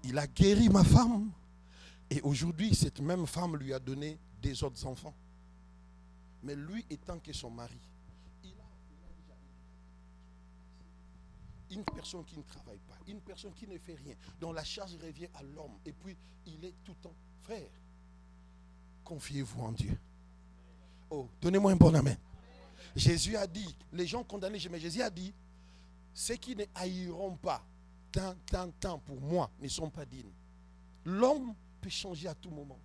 Il a guéri ma femme. Et aujourd'hui, cette même femme lui a donné des autres enfants. Mais lui étant que son mari, il a une personne qui ne travaille pas, une personne qui ne fait rien, dont la charge revient à l'homme. Et puis, il est tout le temps, frère, confiez-vous en Dieu. Oh, donnez-moi un bon amen. Jésus a dit, les gens condamnés, mais Jésus a dit, ceux qui ne haïront pas tant pour moi ne sont pas dignes. L'homme peut changer à tout moment.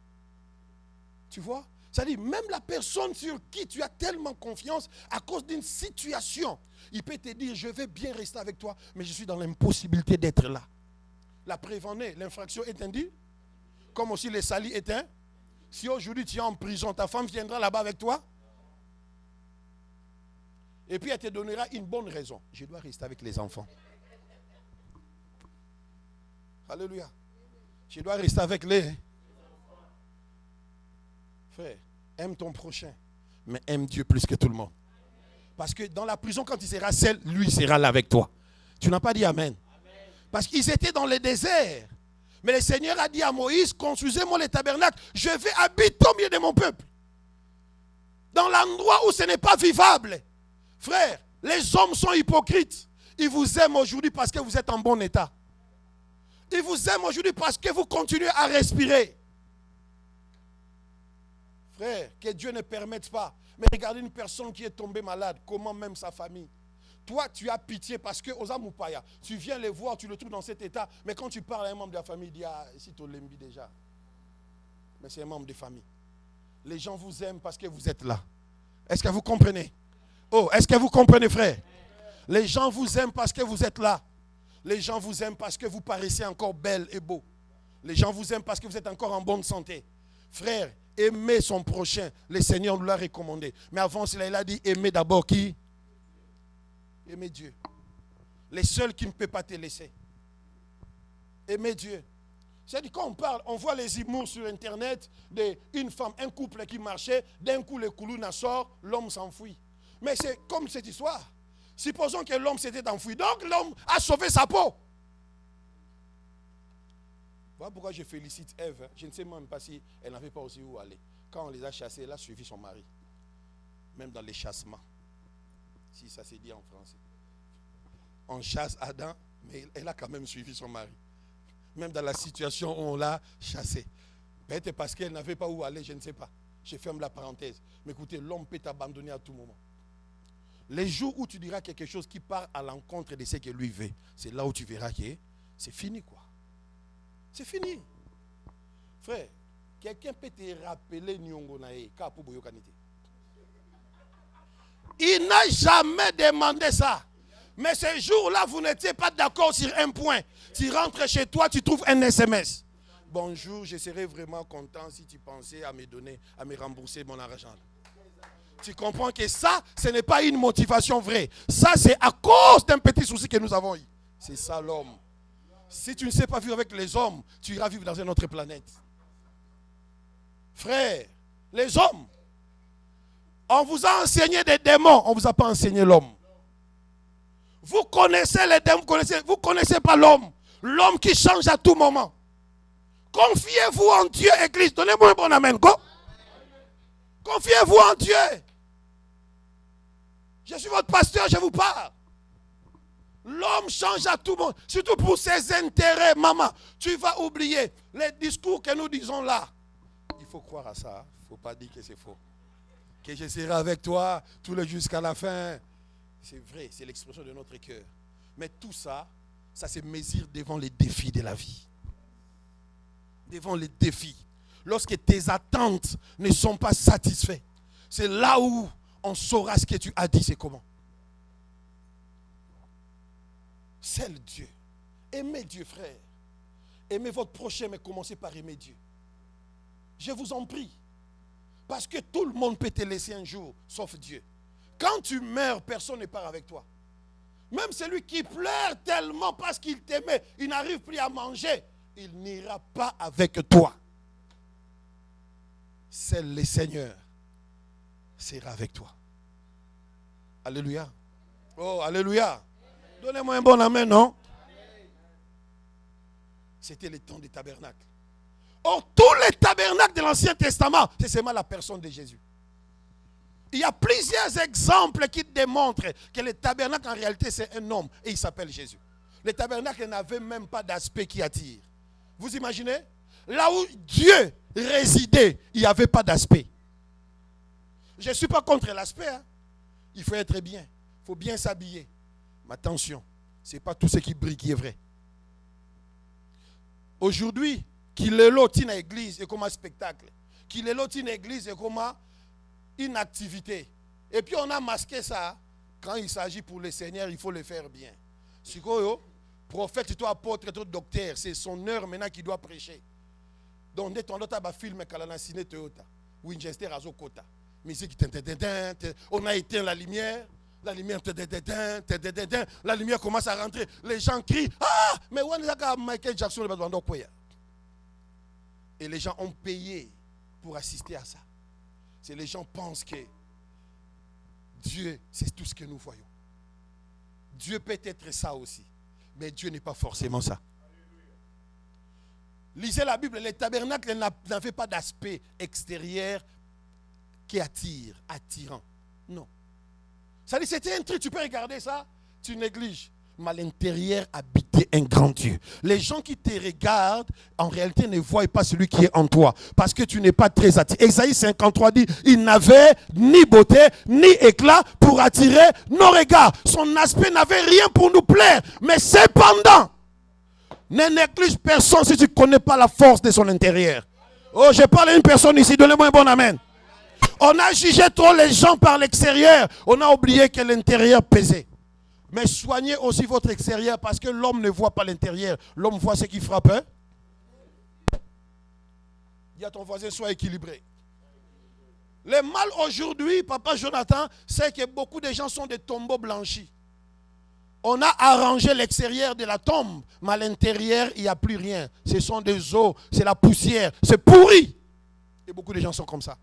Tu vois? C'est-à-dire, même la personne sur qui tu as tellement confiance, à cause d'une situation, il peut te dire, je vais bien rester avec toi, mais je suis dans l'impossibilité d'être là. La preuve en est, l'infraction est indue, comme aussi les salis éteints. Si aujourd'hui tu es en prison, ta femme viendra là-bas avec toi. Et puis elle te donnera une bonne raison. Je dois rester avec les enfants. Alléluia. Je dois rester avec les... Frère, aime ton prochain, mais aime Dieu plus que tout le monde. Parce que dans la prison, quand il sera seul, lui sera là avec toi. Tu n'as pas dit amen. Parce qu'ils étaient dans le désert. Mais le Seigneur a dit à Moïse, construisez-moi les tabernacles, je vais habiter au milieu de mon peuple. Dans l'endroit où ce n'est pas vivable. Frère, les hommes sont hypocrites. Ils vous aiment aujourd'hui parce que vous êtes en bon état. Ils vous aiment aujourd'hui parce que vous continuez à respirer. Frère, que Dieu ne permette pas. Mais regardez une personne qui est tombée malade, comment même sa famille. Toi, tu as pitié parce que aux Amoupaya, tu viens les voir, tu le trouves dans cet état. Mais quand tu parles à un membre de la famille, il dit, ah, si tu l'aimes déjà. Mais c'est un membre de famille. Les gens vous aiment parce que vous êtes là. Est-ce que vous comprenez? Oh, est-ce que vous comprenez, frère? Les gens vous aiment parce que vous êtes là. Les gens vous aiment parce que vous paraissez encore belle et beau. Les gens vous aiment parce que vous êtes encore en bonne santé. Frère, aimez son prochain. Le Seigneur nous l'a recommandé. Mais avant cela, il a dit, aimez d'abord qui? Aimez Dieu. Les seuls qui ne peuvent pas te laisser. Aimez Dieu. C'est-à-dire quand on parle, on voit les humours sur Internet d'une femme, un couple qui marchait, d'un coup le coulouna sort, l'homme s'enfuit. Mais c'est comme cette histoire. Supposons que l'homme s'était enfui. Donc l'homme a sauvé sa peau. Voilà pourquoi je félicite Ève. Je ne sais même pas si elle n'avait pas aussi où aller. Quand on les a chassés, elle a suivi son mari. Même dans les chassements. Si ça s'est dit en français. On chasse Adam, mais elle a quand même suivi son mari. Même dans la situation où on l'a chassé. Peut-être parce qu'elle n'avait pas où aller, je ne sais pas. Je ferme la parenthèse. Mais écoutez, l'homme peut t'abandonner à tout moment. Les jours où tu diras quelque chose qui part à l'encontre de ce que lui veut, c'est là où tu verras que c'est fini, quoi. C'est fini. Frère, quelqu'un peut te rappeler Nyongonae, Kapu Boyokanite. Il n'a jamais demandé ça. Mais ce jour-là, vous n'étiez pas d'accord sur un point. Tu rentres chez toi, tu trouves un SMS. Bonjour, je serais vraiment content si tu pensais à me donner, à me rembourser mon argent. Tu comprends que ça, ce n'est pas une motivation vraie. Ça, c'est à cause d'un petit souci que nous avons eu. C'est ça l'homme. Si tu ne sais pas vivre avec les hommes, tu iras vivre dans une autre planète. Frère, les hommes, on vous a enseigné des démons, on ne vous a pas enseigné l'homme. Vous connaissez les démons, vous ne connaissez pas l'homme. L'homme qui change à tout moment. Confiez-vous en Dieu, Église. Donnez-moi un bon amen. Confiez-vous en Dieu. Je suis votre pasteur, je vous parle. L'homme change à tout moment, surtout pour ses intérêts. Maman, tu vas oublier les discours que nous disons là. Il faut croire à ça. Il ne faut pas dire que c'est faux. Que je serai avec toi tout le jusqu'à la fin. C'est vrai, c'est l'expression de notre cœur. Mais tout ça, ça se mesure devant les défis de la vie. Devant les défis. Lorsque tes attentes ne sont pas satisfaites, c'est là où on saura ce que tu as dit, c'est comment. Seul Dieu. Aimez Dieu, frère. Aimez votre prochain, mais commencez par aimer Dieu. Je vous en prie. Parce que tout le monde peut te laisser un jour, sauf Dieu. Quand tu meurs, personne ne part avec toi. Même celui qui pleure tellement parce qu'il t'aimait, il n'arrive plus à manger, il n'ira pas avec toi. Seul le Seigneur sera avec toi. Alléluia. Oh, alléluia. Donnez-moi un bon amen, non? C'était le temps des tabernacles. Or, tous les tabernacles de l'Ancien Testament, c'est seulement la personne de Jésus. Il y a plusieurs exemples qui démontrent que le tabernacle, en réalité, c'est un homme et il s'appelle Jésus. Le tabernacle n'avait même pas d'aspect qui attire. Vous imaginez? Là où Dieu résidait, il n'y avait pas d'aspect. Je ne suis pas contre l'aspect. Hein. Il faut être bien. Il faut bien s'habiller. Mais attention, ce n'est pas tout ce qui brille qui est vrai. Aujourd'hui, qu'il est là dans l'église et comme un spectacle. Qu'il est là dans l'église et comme une activité. Et puis on a masqué ça. Quand il s'agit pour le Seigneur, il faut le faire bien. Si le prophète, toi apôtre, toi docteur, c'est son heure maintenant qu'il doit prêcher. Donc, dès ton autre film, Kalanasine Toyota, Winchester Azokota. Musique, on a éteint la lumière. La lumière, la lumière commence à rentrer. Les gens crient. Ah! Mais où est Michael Jackson? Et les gens ont payé pour assister à ça. C'est les gens pensent que Dieu, c'est tout ce que nous voyons. Dieu peut être ça aussi. Mais Dieu n'est pas forcément ça. Lisez la Bible, les tabernacles n'avaient pas d'aspect extérieur qui attire, attirant. Non. Ça dit, c'était un truc, tu peux regarder ça, tu négliges. Mais à l'intérieur habitait un grand Dieu. Les gens qui te regardent, en réalité, ne voient pas celui qui est en toi. Parce que tu n'es pas très attiré. Ésaïe 53 dit, il n'avait ni beauté, ni éclat pour attirer nos regards. Son aspect n'avait rien pour nous plaire. Mais cependant, ne néglige personne si tu ne connais pas la force de son intérieur. Oh, je parle à une personne ici, donnez-moi un bon amen. On a jugé trop les gens par l'extérieur. On a oublié que l'intérieur pesait. Mais soignez aussi votre extérieur parce que l'homme ne voit pas l'intérieur. L'homme voit ce qui frappe. Hein? Dis à ton voisin, sois équilibré. Le mal aujourd'hui, papa Jonathan, c'est que beaucoup de gens sont des tombeaux blanchis. On a arrangé l'extérieur de la tombe, mais à l'intérieur, il n'y a plus rien. Ce sont des os, c'est la poussière, c'est pourri. Et beaucoup de gens sont comme ça.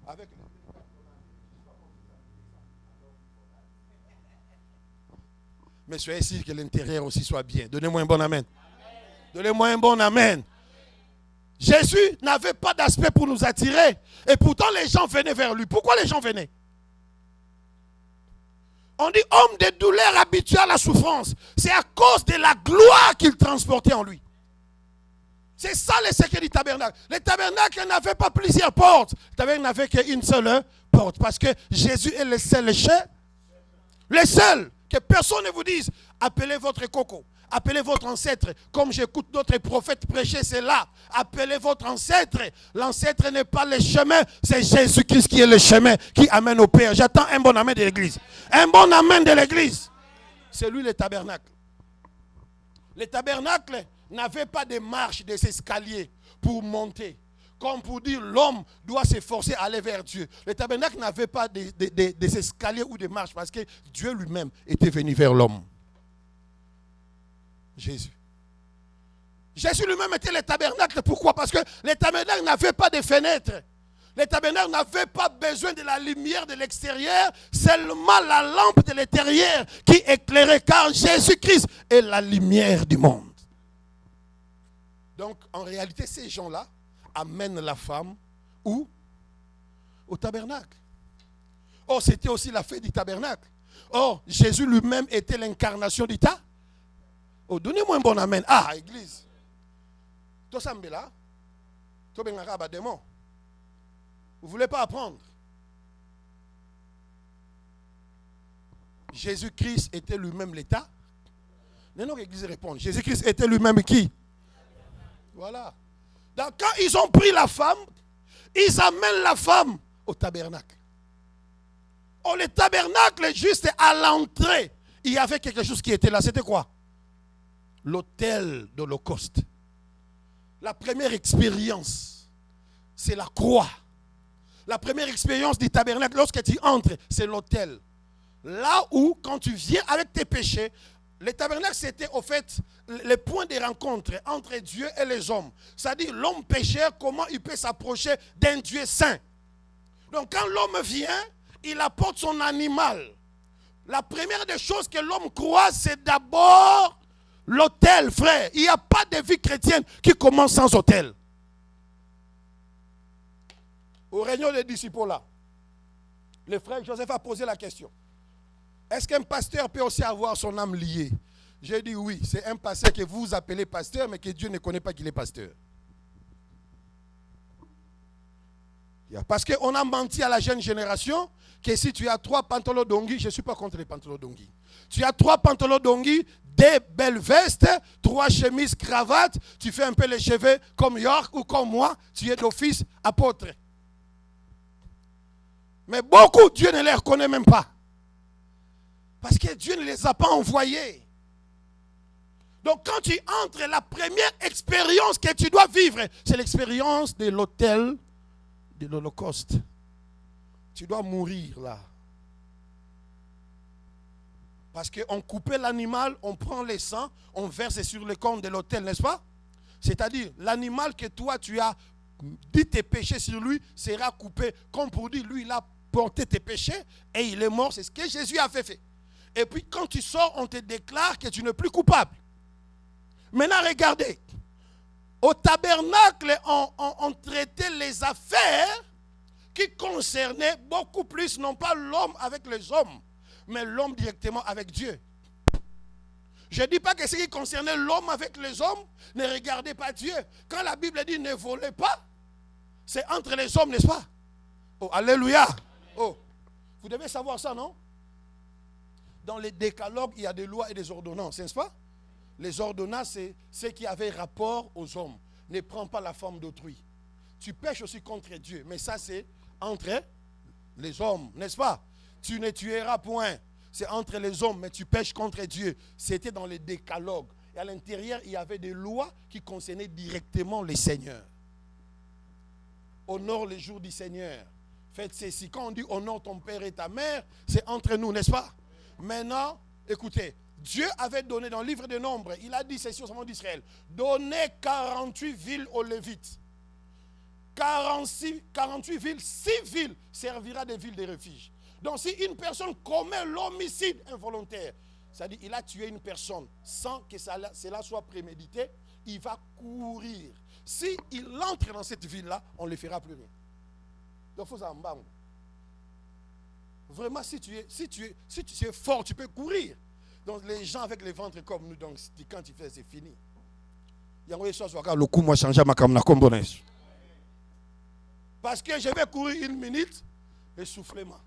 Avec... Mais soyez sûr que l'intérieur aussi soit bien. Donnez-moi un bon amen. Donnez-moi un bon amen. Jésus n'avait pas d'aspect pour nous attirer. Et pourtant, les gens venaient vers lui. Pourquoi les gens venaient? On dit homme de douleur habitué à la souffrance. C'est à cause de la gloire qu'il transportait en lui. C'est ça le secret du tabernacle. Le tabernacle n'avait pas plusieurs portes. Le tabernacle n'avait qu'une seule porte. Parce que Jésus est le seul chef. Le seul. Que personne ne vous dise, appelez votre coco, appelez votre ancêtre. Comme j'écoute d'autres prophètes prêcher, c'est là. Appelez votre ancêtre. L'ancêtre n'est pas le chemin, c'est Jésus-Christ qui est le chemin qui amène au Père. J'attends un bon amen de l'église. Un bon amen de l'église. C'est lui le tabernacle. Le tabernacle n'avait pas de marche, des escaliers pour monter. Comme pour dire l'homme doit s'efforcer à aller vers Dieu. Le tabernacle n'avait pas des escaliers ou des marches parce que Dieu lui-même était venu vers l'homme. Jésus. Jésus lui-même était le tabernacle. Pourquoi? Parce que le tabernacle n'avait pas de fenêtres. Le tabernacle n'avait pas besoin de la lumière de l'extérieur, seulement la lampe de l'intérieur qui éclairait, car Jésus-Christ est la lumière du monde. Donc, en réalité, ces gens-là amène la femme où? Au tabernacle. Oh, c'était aussi la fête du tabernacle. Oh, Jésus lui-même était l'incarnation du tabernacle. Oh, donnez-moi un bon amen. Ah, église. Tout ça, là. Tout ça, démon. Vous ne voulez pas apprendre? Jésus-Christ était lui-même l'État. Non, l'église répond. Jésus-Christ était lui-même qui? Voilà. Donc, quand ils ont pris la femme, ils amènent la femme au tabernacle. Oh, le tabernacle, juste à l'entrée, il y avait quelque chose qui était là. C'était quoi? L'autel d'Holocauste. La première expérience, c'est la croix. La première expérience du tabernacle, lorsque tu entres, c'est l'autel. Là où, quand tu viens avec tes péchés, le tabernacle, c'était au fait le point de rencontre entre Dieu et les hommes. C'est-à-dire l'homme pécheur, comment il peut s'approcher d'un Dieu saint. Donc quand l'homme vient, il apporte son animal. La première des choses que l'homme croise, c'est d'abord L'autel, frère, il n'y a pas de vie chrétienne qui commence sans autel. Au réunion des disciples là, le frère Joseph a posé la question. Est-ce qu'un pasteur peut aussi avoir son âme liée? J'ai dit oui, c'est un pasteur que vous appelez pasteur, mais que Dieu ne connaît pas qu'il est pasteur. Parce qu'on a menti à la jeune génération que si tu as 3 pantalons d'onghi, je ne suis pas contre les pantalons d'onghi. Tu as 3 pantalons d'onghi, des belles vestes, 3 chemises, cravates, tu fais un peu les cheveux comme York ou comme moi, tu es d'office apôtre. Mais beaucoup, Dieu ne les reconnaît même pas. Parce que Dieu ne les a pas envoyés. Donc quand tu entres, la première expérience que tu dois vivre, c'est l'expérience de l'autel de l'Holocauste. Tu dois mourir là. Parce qu'on coupait l'animal, on prend les sangs, on verse sur le compte de l'autel, n'est-ce pas? C'est-à-dire, l'animal que toi tu as dit tes péchés sur lui sera coupé. Comme pour dire, lui il a porté tes péchés et il est mort. C'est ce que Jésus a fait. Et puis quand tu sors, on te déclare que tu n'es plus coupable. Maintenant regardez. Au tabernacle, on traitait les affaires qui concernaient beaucoup plus, non pas l'homme avec les hommes, mais l'homme directement avec Dieu. Je ne dis pas que ce qui concernait l'homme avec les hommes, ne regardez pas Dieu. Quand la Bible dit ne volez pas, c'est entre les hommes, n'est-ce pas? Oh, alléluia. Oh, vous devez savoir ça, non? Dans les décalogues, il y a des lois et des ordonnances, n'est-ce pas? Les ordonnances, c'est ce qui avait rapport aux hommes. Ne prends pas la forme d'autrui. Tu pêches aussi contre Dieu. Mais ça, c'est entre les hommes, n'est-ce pas? Tu ne tueras point. C'est entre les hommes, mais tu pêches contre Dieu. C'était dans les décalogues. Et à l'intérieur, il y avait des lois qui concernaient directement les seigneurs. Honore les jours du Seigneur. Faites ceci. Quand on dit honore ton père et ta mère, c'est entre nous, n'est-ce pas? Maintenant, écoutez. Dieu avait donné dans le livre des Nombres, il a dit ceci au moment d'Israël, donnez 48 villes aux Lévites. 48 villes, 6 villes servira de villes de refuge. Donc si une personne commet l'homicide involontaire, c'est-à-dire il a tué une personne sans que cela soit prémédité, il va courir. Si il entre dans cette ville-là, on ne le fera plus rien. Donc il faut ça en bas. Vraiment, si tu es fort, tu peux courir. Donc les gens avec les ventres comme nous, donc quand tu fais, c'est fini. Parce que je vais courir 1 minute, essoufflement.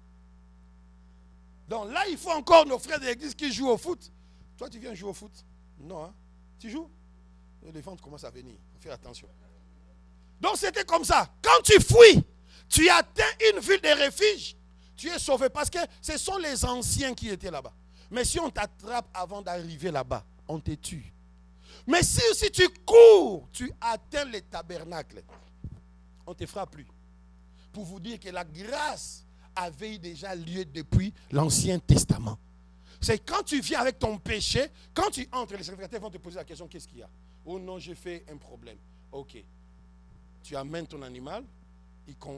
Donc là, il faut encore nos frères de l'église qui jouent au foot. Toi, tu viens jouer au foot? Non, hein? Tu joues? Les ventres commencent à venir. Fais attention. Donc c'était comme ça. Quand tu fuis, tu atteins une ville de refuge, tu es sauvé. Parce que ce sont les anciens qui étaient là-bas. Mais si on t'attrape avant d'arriver là-bas, on te tue. Mais si tu cours, tu atteins le tabernacle, on ne te fera plus. Pour vous dire que la grâce avait déjà lieu depuis l'Ancien Testament. C'est quand tu viens avec ton péché, quand tu entres, les sacrificateurs vont te poser la question, qu'est-ce qu'il y a? Oh non, j'ai fait un problème. Ok. Tu amènes ton animal,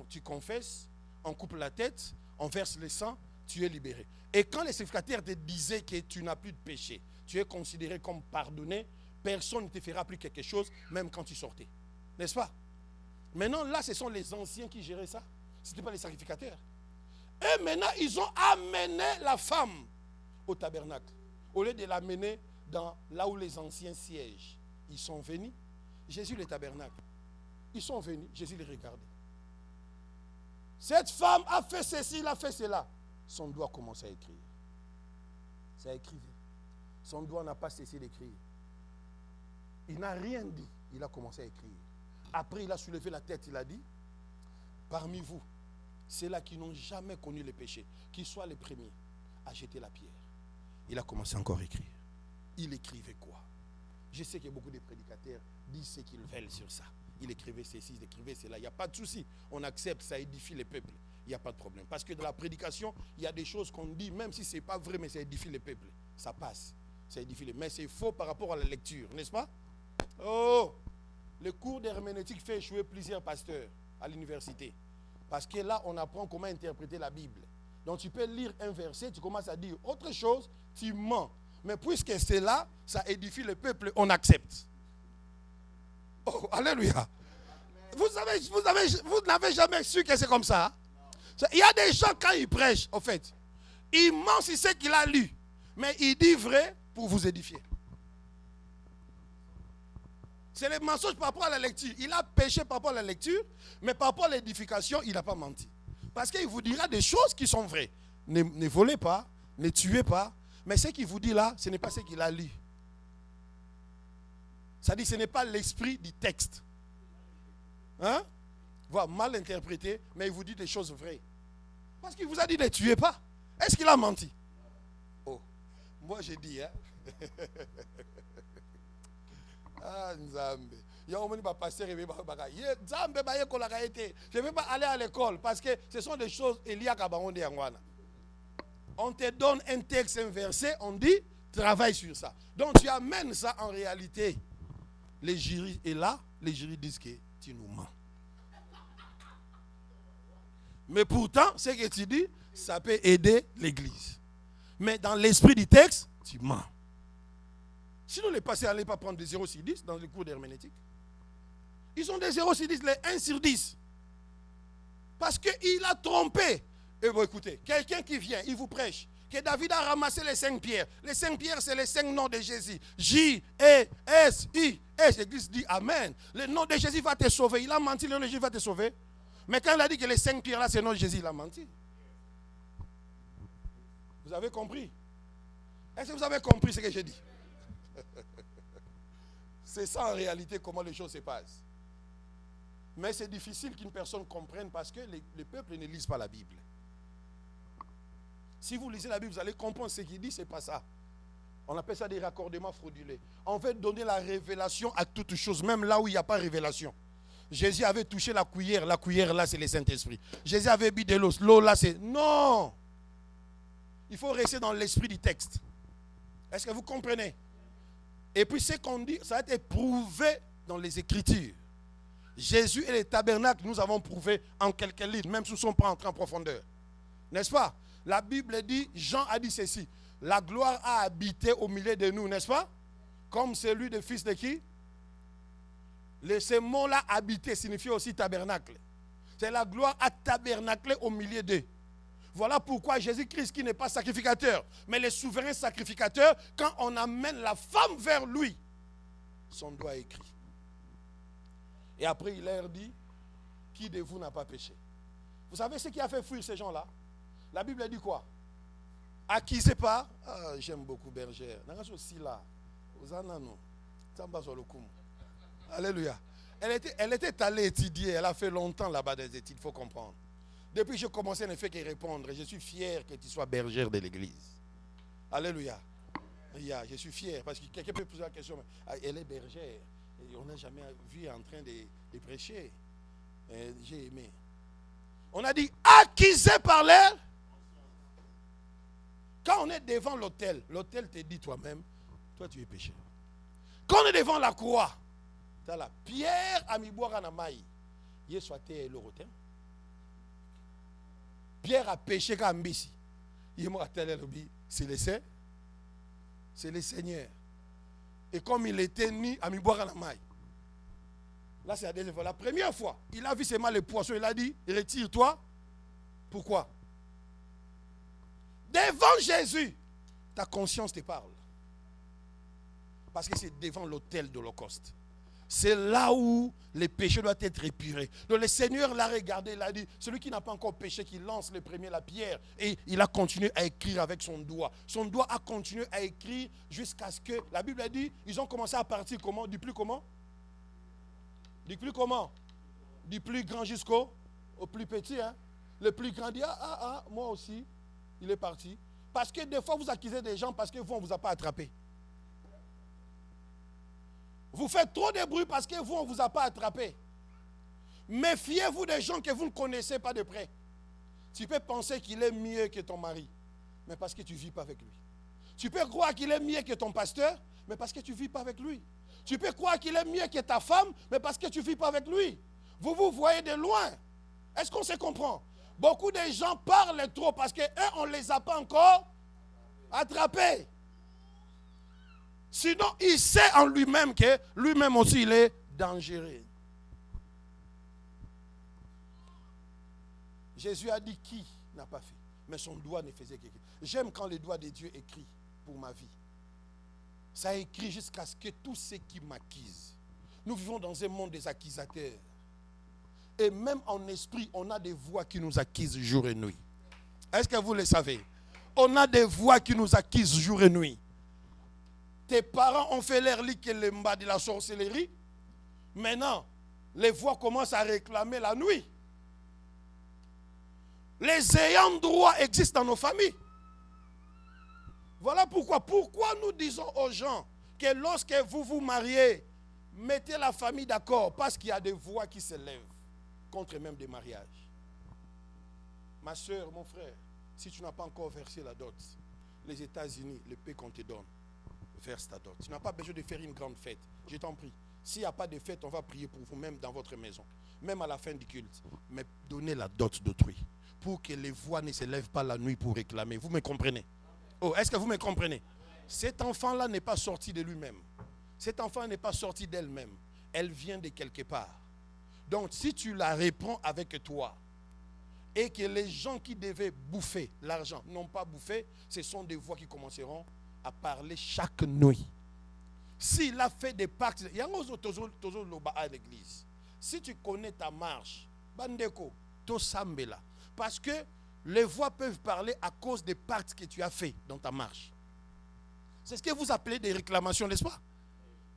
tu confesses, on coupe la tête, on verse le sang, tu es libéré. Et quand les sacrificateurs te disaient que tu n'as plus de péché, tu es considéré comme pardonné, personne ne te fera plus quelque chose, même quand tu sortais. N'est-ce pas? Maintenant, là, ce sont les anciens qui géraient ça. Ce n'étaient pas les sacrificateurs. Et maintenant, ils ont amené la femme au tabernacle. Au lieu de l'amener là où les anciens siègent. Ils sont venus. Jésus, le tabernacle. Ils sont venus. Jésus les regardait. Cette femme a fait ceci, elle a fait cela. Son doigt commençait à écrire. Ça écrivait. Son doigt n'a pas cessé d'écrire. Il n'a rien dit. Il a commencé à écrire. Après, il a soulevé la tête. Il a dit, parmi vous, ceux-là qui n'ont jamais connu le péché, qu'ils soient les premiers à jeter la pierre. Il a commencé encore à écrire. Il écrivait quoi? Je sais que beaucoup de prédicateurs disent ce qu'ils veulent sur ça. Il écrivait ceci, il écrivait cela. Il n'y a pas de souci. On accepte, ça édifie les peuples. Il n'y a pas de problème. Parce que dans la prédication, il y a des choses qu'on dit, même si ce n'est pas vrai, mais ça édifie les peuples. Ça passe. Ça édifie les... Mais c'est faux par rapport à la lecture, n'est-ce pas? Oh! Le cours d'herméneutique fait échouer plusieurs pasteurs à l'université. Parce que là, on apprend comment interpréter la Bible. Donc tu peux lire un verset, tu commences à dire autre chose, tu mens. Mais puisque c'est là, ça édifie le peuple, on accepte. Oh, alléluia. Vous n'avez jamais su que c'est comme ça. Il y a des gens, quand ils prêchent, en fait, ils mentent sur ce qu'il a lu. Mais il dit vrai pour vous édifier. C'est le mensonge par rapport à la lecture. Il a péché par rapport à la lecture, mais par rapport à l'édification, il n'a pas menti. Parce qu'il vous dira des choses qui sont vraies. Ne volez pas, ne tuez pas. Mais ce qu'il vous dit là, ce n'est pas ce qu'il a lu. Ça dit, ce n'est pas l'esprit du texte. Hein? Voilà, mal interprété, mais il vous dit des choses vraies. Parce qu'il vous a dit ne tuez pas. Est-ce qu'il a menti? Oh, moi j'ai dit, hein? Ah, Nzambe. Je ne vais pas aller à l'école parce que ce sont des choses. On te donne un texte, un verset, on dit travaille sur ça. Donc tu amènes ça en réalité. Les jurys, et là, les jurys disent que tu nous mens. Mais pourtant, ce que tu dis, ça peut aider l'église. Mais dans l'esprit du texte, tu mens. Sinon, les passés n'allaient pas prendre des 0 sur 10 dans les cours d'herméneutique. Ils ont des 0 sur 10, les 1 sur 10. Parce qu'il a trompé. Et bon, écoutez, quelqu'un qui vient, il vous prêche que David a ramassé les 5 pierres. Les 5 pierres, c'est les 5 noms de Jésus. J-E-S-I-S. L'église dit Amen. Le nom de Jésus va te sauver. Il a menti, le nom de Jésus va te sauver. Mais quand il a dit que les 5 pierres là, c'est le nom de Jésus, il a menti. Vous avez compris? Est-ce que vous avez compris ce que j'ai dit? C'est ça en réalité comment les choses se passent. Mais c'est difficile qu'une personne comprenne parce que les peuples ne lisent pas la Bible. Si vous lisez la Bible, vous allez comprendre ce qu'il dit, c'est pas ça. On appelle ça des raccordements frauduleux. On veut donner la révélation à toute chose, même là où il n'y a pas révélation. Jésus avait touché la cuillère là c'est le Saint-Esprit. Jésus avait bu de l'eau là c'est... Non! Il faut rester dans l'esprit du texte. Est-ce que vous comprenez? Et puis ce qu'on dit, ça a été prouvé dans les Écritures. Jésus et les tabernacles, nous avons prouvé en quelques lignes, même si nous ne sommes pas entrés en profondeur. N'est-ce pas? La Bible dit, Jean a dit ceci, la gloire a habité au milieu de nous, n'est-ce pas? Comme celui de fils de qui? Ce mot-là, habiter, signifie aussi tabernacle. C'est la gloire à tabernacler au milieu d'eux. Voilà pourquoi Jésus-Christ, qui n'est pas sacrificateur, mais le souverain sacrificateur, quand on amène la femme vers lui, son doigt est écrit. Et après, il leur dit, qui de vous n'a pas péché? Vous savez ce qui a fait fuir ces gens-là? La Bible dit quoi? Accusé par, j'aime beaucoup Bergère. Alléluia. Elle était allée étudier, elle a fait longtemps là-bas des études, il faut comprendre. Depuis que je commençais, ne fait que répondre. Je suis fier que tu sois bergère de l'église. Alléluia. Je suis fier parce que quelqu'un peut poser la question. Elle est bergère. Et on n'a jamais vu en train de prêcher. J'ai aimé. On a dit accusé par l'air. Quand on est devant l'autel te dit toi-même, toi tu es péché. Quand on est devant la croix, tu as la pierre à mi boire en amaï. Yé soit et le rotin. Pierre a péché comme Mbissi. C'est le Seigneur. Et comme il était mis à mi boire en amaï. Là, c'est la deuxième fois. La première fois, il a vu seulement les poissons. Il a dit, retire-toi. Pourquoi? Devant Jésus, ta conscience te parle. Parce que c'est devant l'autel de l'Holocauste. C'est là où les péchés doivent être épurés. Donc le Seigneur l'a regardé, il a dit, celui qui n'a pas encore péché, qui lance le premier la pierre. Et il a continué à écrire avec son doigt. Son doigt a continué à écrire jusqu'à ce que, la Bible a dit, ils ont commencé à partir comment? Du plus comment? Du plus comment? Du plus grand jusqu'au plus petit. Hein? Le plus grand dit, moi aussi, il est parti. Parce que des fois, vous accusez des gens parce que vous, on ne vous a pas attrapé. Vous faites trop de bruit parce que vous, on ne vous a pas attrapé. Méfiez-vous des gens que vous ne connaissez pas de près. Tu peux penser qu'il est mieux que ton mari, mais parce que tu ne vis pas avec lui. Tu peux croire qu'il est mieux que ton pasteur, mais parce que tu ne vis pas avec lui. Tu peux croire qu'il est mieux que ta femme, mais parce que tu ne vis pas avec lui. Vous vous voyez de loin. Est-ce qu'on se comprend? Beaucoup de gens parlent trop parce qu'eux, on ne les a pas encore attrapés. Sinon, il sait en lui-même que lui-même aussi, il est dangereux. Jésus a dit qui n'a pas fait, mais son doigt ne faisait qu'écrire. J'aime quand le doigt de Dieu écrit pour ma vie. Ça écrit jusqu'à ce que tous ceux qui m'accusent. Nous vivons dans un monde des accusateurs. Et même en esprit, on a des voix qui nous accusent jour et nuit. Est-ce que vous le savez? On a des voix qui nous accusent jour et nuit. Tes parents ont fait l'air que le mba de la sorcellerie. Maintenant, les voix commencent à réclamer la nuit. Les ayants droit existent dans nos familles. Voilà pourquoi nous disons aux gens que lorsque vous vous mariez, mettez la famille d'accord, parce qu'il y a des voix qui se lèvent contre même des mariages. Ma soeur, mon frère, si tu n'as pas encore versé la dot, les États-Unis, le paix qu'on te donne, verse ta dot. Tu n'as pas besoin de faire une grande fête, je t'en prie. S'il n'y a pas de fête, on va prier pour vous, même dans votre maison, même à la fin du culte. Mais donnez la dot d'autrui, pour que les voix ne se lèvent pas la nuit pour réclamer. Vous me comprenez? Oh, est-ce que vous me comprenez? Cet enfant-là n'est pas sorti de lui-même. Cet enfant n'est pas sorti d'elle-même. Elle vient de quelque part. Donc, si tu la reprends avec toi, et que les gens qui devaient bouffer l'argent n'ont pas bouffé, ce sont des voix qui commenceront à parler chaque nuit. S'il a fait des pactes, il y a à l'église. Si tu connais ta marche, bandeko, to sambela, parce que les voix peuvent parler à cause des pactes que tu as fait dans ta marche. C'est ce que vous appelez des réclamations, n'est-ce pas?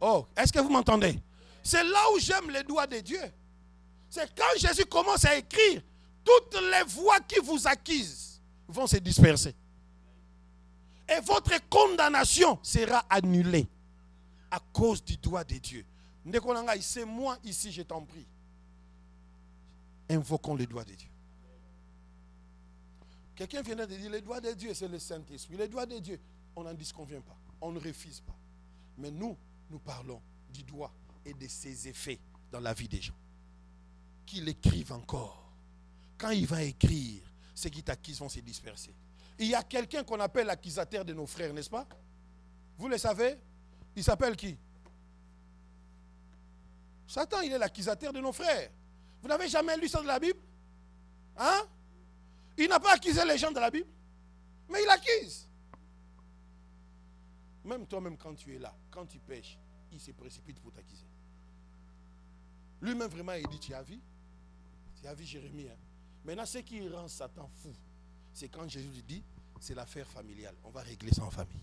Oh, est-ce que vous m'entendez? C'est là où j'aime les doigts de Dieu. C'est quand Jésus commence à écrire, toutes les voix qui vous accusent vont se disperser. Et votre condamnation sera annulée à cause du doigt de Dieu. C'est moi ici, je t'en prie. Invoquons le doigt de Dieu. Quelqu'un vient de dire, le doigt de Dieu, c'est le Saint-Esprit. Le doigt de Dieu, on n'en disconvient pas. On ne refuse pas. Mais nous parlons du doigt et de ses effets dans la vie des gens. Qu'il écrive encore. Quand il va écrire, ceux qui t'accusent vont se disperser. Il y a quelqu'un qu'on appelle l'accusateur de nos frères, n'est-ce pas? Vous le savez? Il s'appelle qui? Satan, il est l'accusateur de nos frères. Vous n'avez jamais lu ça de la Bible? Hein? Il n'a pas accusé les gens de la Bible, mais il accuse. Même toi-même, quand tu es là, quand tu pêches, il se précipite pour t'accuser. Lui-même, vraiment, il dit, tu as vu Jérémie. Hein? Maintenant, ce qui rend Satan fou, c'est quand Jésus lui dit, c'est l'affaire familiale. On va régler ça en famille.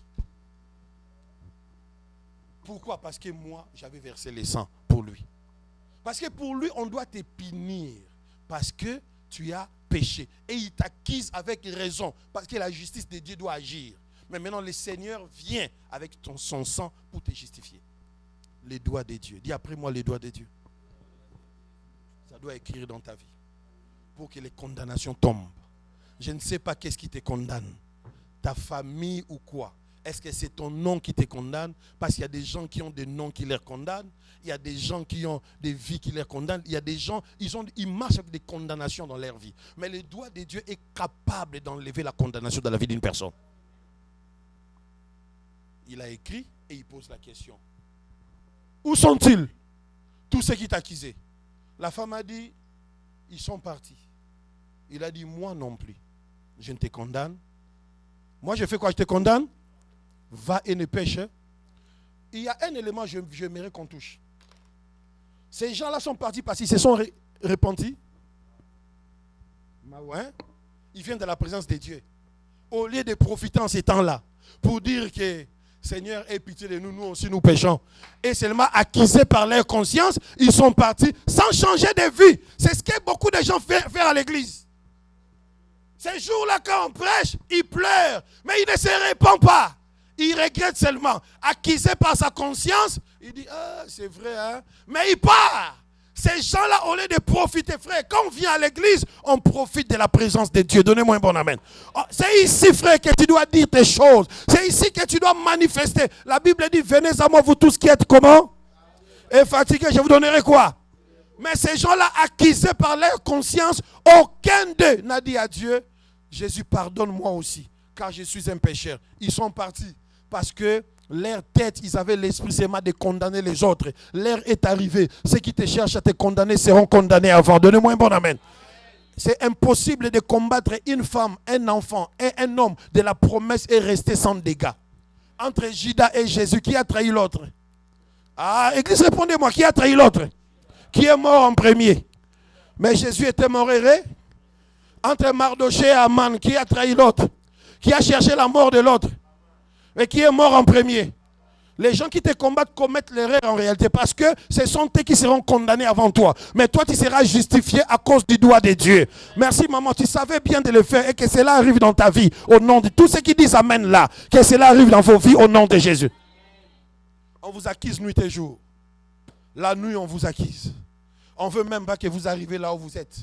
Pourquoi? Parce que moi, j'avais versé le sang pour lui. Parce que pour lui, on doit te punir. Parce que tu as péché. Et il t'accuse avec raison. Parce que la justice de Dieu doit agir. Mais maintenant, le Seigneur vient avec son sang pour te justifier. Les doigts de Dieu. Dis après moi les doigts de Dieu. Ça doit écrire dans ta vie. Pour que les condamnations tombent. Je ne sais pas qu'est-ce qui te condamne. Ta famille ou quoi. Est-ce que c'est ton nom qui te condamne? Parce qu'il y a des gens qui ont des noms qui les condamnent. Il y a des gens qui ont des vies qui les condamnent. Il y a des gens, ils marchent avec des condamnations dans leur vie. Mais le doigt de Dieu est capable d'enlever la condamnation dans la vie d'une personne. Il a écrit et il pose la question. Où sont-ils? Tous ceux qui t'accusaient. La femme a dit, ils sont partis. Il a dit, moi non plus. Je ne te condamne. Moi, je fais quoi? Je te condamne? Va et ne pêche. Il y a un élément que j'aimerais qu'on touche. Ces gens-là sont partis parce qu'ils se sont repentis. Ouais. Ils viennent de la présence de Dieu. Au lieu de profiter en ces temps-là pour dire que Seigneur, aie pitié de nous, nous aussi nous péchons. Et seulement accusés par leur conscience, ils sont partis sans changer de vie. C'est ce que beaucoup de gens font à l'église. Ces jours-là, quand on prêche, ils pleurent, mais ils ne se répandent pas. Il regrette seulement. Accusé par sa conscience, il dit, ah, c'est vrai, hein? Mais il part. Ces gens-là, au lieu de profiter, frère, quand on vient à l'église, on profite de la présence de Dieu. Donnez-moi un bon amen. C'est ici, frère, que tu dois dire tes choses. C'est ici que tu dois manifester. La Bible dit, venez à moi, vous tous qui êtes comment? Et fatigués, je vous donnerai quoi? Mais ces gens-là, accusés par leur conscience, aucun d'eux n'a dit à Dieu, Jésus, pardonne-moi aussi, car je suis un pécheur. Ils sont partis. Parce que Leur tête, ils avaient l'esprit seulement de condamner les autres. L'heure est arrivée. Ceux qui te cherchent à te condamner seront condamnés avant. Donnez-moi un bon amen. C'est impossible de combattre une femme, un enfant et un homme de la promesse et rester sans dégâts. Entre Judas et Jésus, qui a trahi l'autre? Ah, Église, répondez-moi, qui a trahi l'autre? Qui est mort en premier? Mais Jésus était mort erré. Entre Mardoché et Aman, qui a trahi l'autre? Qui a cherché la mort de l'autre? Mais qui est mort en premier? Les gens qui te combattent commettent l'erreur en réalité parce que ce sont eux qui seront condamnés avant toi. Mais toi, tu seras justifié à cause du doigt de Dieu. Merci maman, tu savais bien de le faire et que cela arrive dans ta vie au nom de tous ceux qui disent amen là. Que cela arrive dans vos vies au nom de Jésus. On vous acquise nuit et jour. La nuit, on vous acquise. On ne veut même pas que vous arrivez là où vous êtes.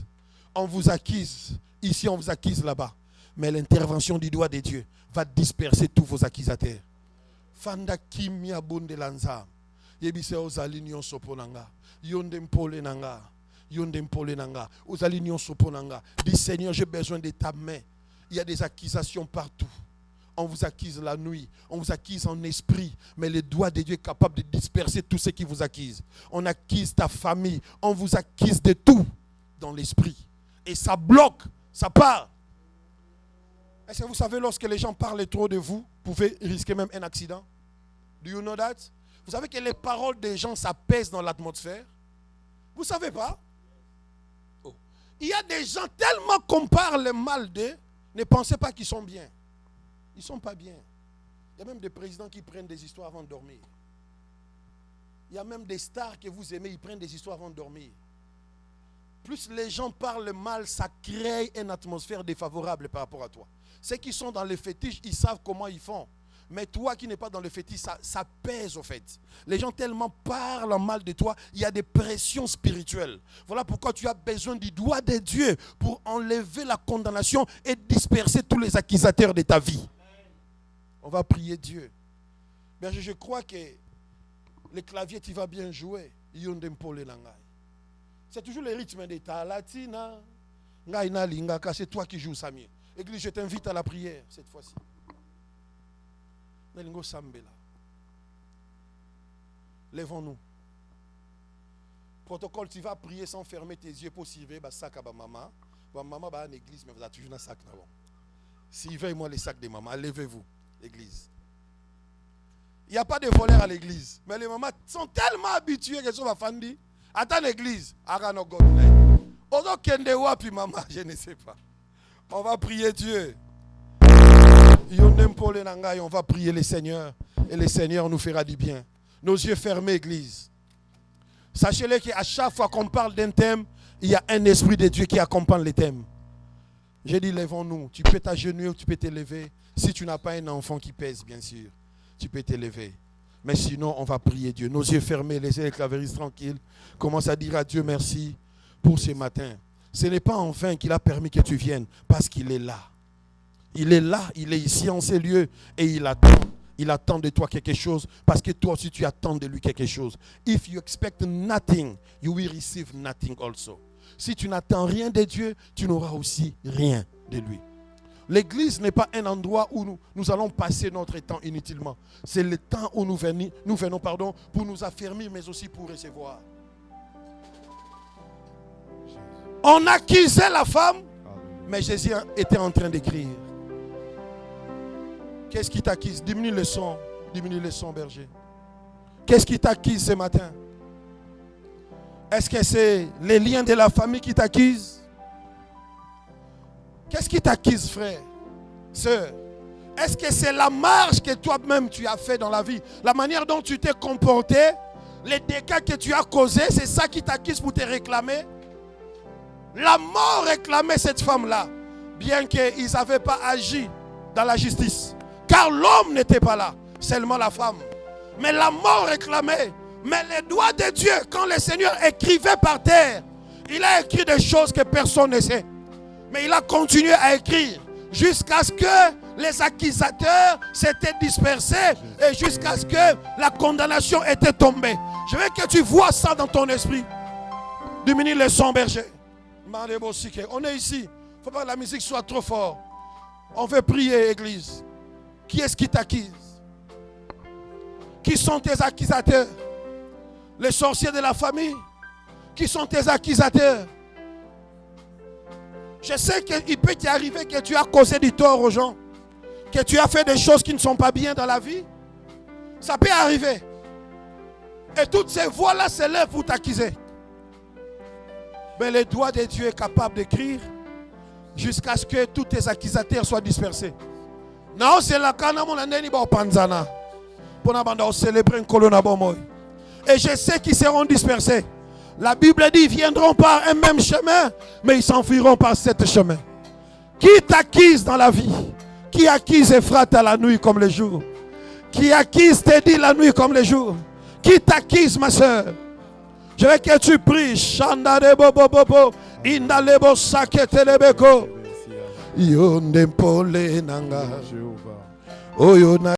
On vous acquise. Ici, on vous acquise là-bas. Mais l'intervention du doigt de Dieu va disperser tous vos accusateurs. Fanda kimia bonde lanza. Yebise ozali nyonso ponanga. Yonde mpole nanga. Yonde mpole nanga. Ozali nyonso ponanga. Dis Seigneur, j'ai besoin de ta main. Il y a des accusations partout. On vous accuse la nuit, on vous accuse en esprit, mais le doigt de Dieu est capable de disperser tous ceux qui vous accusent. On accuse ta famille, on vous accuse de tout dans l'esprit. Et ça bloque, ça part. Est-ce que vous savez, lorsque les gens parlent trop de vous, vous pouvez risquer même un accident? Do you know that? Vous savez que les paroles des gens, ça pèse dans l'atmosphère? Vous ne savez pas? Oh. Il y a des gens, tellement qu'on parle mal d'eux, ne pensez pas qu'ils sont bien. Ils ne sont pas bien. Il y a même des présidents qui prennent des histoires avant de dormir. Il y a même des stars que vous aimez, ils prennent des histoires avant de dormir. Plus les gens parlent mal, ça crée une atmosphère défavorable par rapport à toi. Ceux qui sont dans le fétiche, ils savent comment ils font. Mais toi qui n'es pas dans le fétiche, ça pèse au fait. Les gens tellement parlent mal de toi, il y a des pressions spirituelles. Voilà pourquoi tu as besoin du doigt de Dieu pour enlever la condamnation et disperser tous les accusateurs de ta vie. On va prier Dieu. Mais je crois que le clavier, tu vas bien jouer. C'est toujours le rythme de ta latina. C'est toi qui joues, Samir. Église, je t'invite à la prière cette fois-ci. Lèvons-nous. Protocole, tu vas prier sans fermer tes yeux pour suivre sac à maman. Maman va à l'église, mais vous avez toujours un sac là-bas. Suivez-moi les sacs de maman. Levez-vous, l'église. Il n'y a pas de voleurs à l'église. Mais les mamans sont tellement habituées qu'elles sont fandi. Attends l'église. Je ne sais pas. On va prier Dieu. On va prier le Seigneur. Et le Seigneur nous fera du bien. Nos yeux fermés, église. Sachez-le qu'à chaque fois qu'on parle d'un thème, il y a un esprit de Dieu qui accompagne les thèmes. J'ai dit, lèvons-nous. Tu peux t'agenouiller ou tu peux te lever. Si tu n'as pas un enfant qui pèse, bien sûr, tu peux te lever. Mais sinon, on va prier Dieu. Nos yeux fermés, laissez les clavéristes tranquilles. Commence à dire à Dieu merci pour ce matin. Ce n'est pas en vain qu'il a permis que tu viennes, parce qu'il est là. Il est là, il est ici en ces lieux et il attend. Il attend de toi quelque chose parce que toi aussi tu attends de lui quelque chose. If you expect nothing, you will receive nothing also. Si tu n'attends rien de Dieu, tu n'auras aussi rien de lui. L'église n'est pas un endroit où nous allons passer notre temps inutilement. C'est le temps où nous venons pour nous affermir, mais aussi pour recevoir. On accusait la femme, mais Jésus était en train d'écrire. Qu'est-ce qui t'accuse? Diminue le son, berger. Qu'est-ce qui t'accuse ce matin? Est-ce que c'est les liens de la famille qui t'accusent? Qu'est-ce qui t'accuse, frère, sœur? Est-ce que c'est la marche que toi-même tu as fait dans la vie? La manière dont tu t'es comporté, les dégâts que tu as causés, c'est ça qui t'accuse pour te réclamer? La mort réclamait cette femme-là, bien qu'ils n'avaient pas agi dans la justice. Car l'homme n'était pas là, seulement la femme. Mais la mort réclamait. Mais les doigts de Dieu, quand le Seigneur écrivait par terre, il a écrit des choses que personne ne sait. Mais il a continué à écrire jusqu'à ce que les accusateurs s'étaient dispersés et jusqu'à ce que la condamnation était tombée. Je veux que tu vois ça dans ton esprit. Diminue le son, berger. On est ici. Il ne faut pas que la musique soit trop forte. On veut prier, église. Qui est-ce qui t'accuse? Qui sont tes accusateurs? Les sorciers de la famille? Qui sont tes accusateurs? Je sais qu'il peut t'arriver que tu as causé du tort aux gens, que tu as fait des choses qui ne sont pas bien dans la vie. Ça peut arriver. Et toutes ces voix-là se lèvent pour t'accuser. Mais le doigt de Dieu est capable d'écrire jusqu'à ce que tous tes accusateurs soient dispersés. Non, c'est la cana mon année ba panzana. Pour n'abandonner célébrer une colonne à bon. Et je sais qu'ils seront dispersés. La Bible dit, ils viendront par un même chemin, mais ils s'enfuiront par sept chemins. Qui t'accuse dans la vie? Qui accuse Ephrata la nuit comme le jour? Qui accuse Teddy la nuit comme le jour? Qui t'accuse, ma soeur? Je veux que tu pries. Chandare bobo bobo, indalebo sakete lebeko. Yonde pole nanga. Oyo na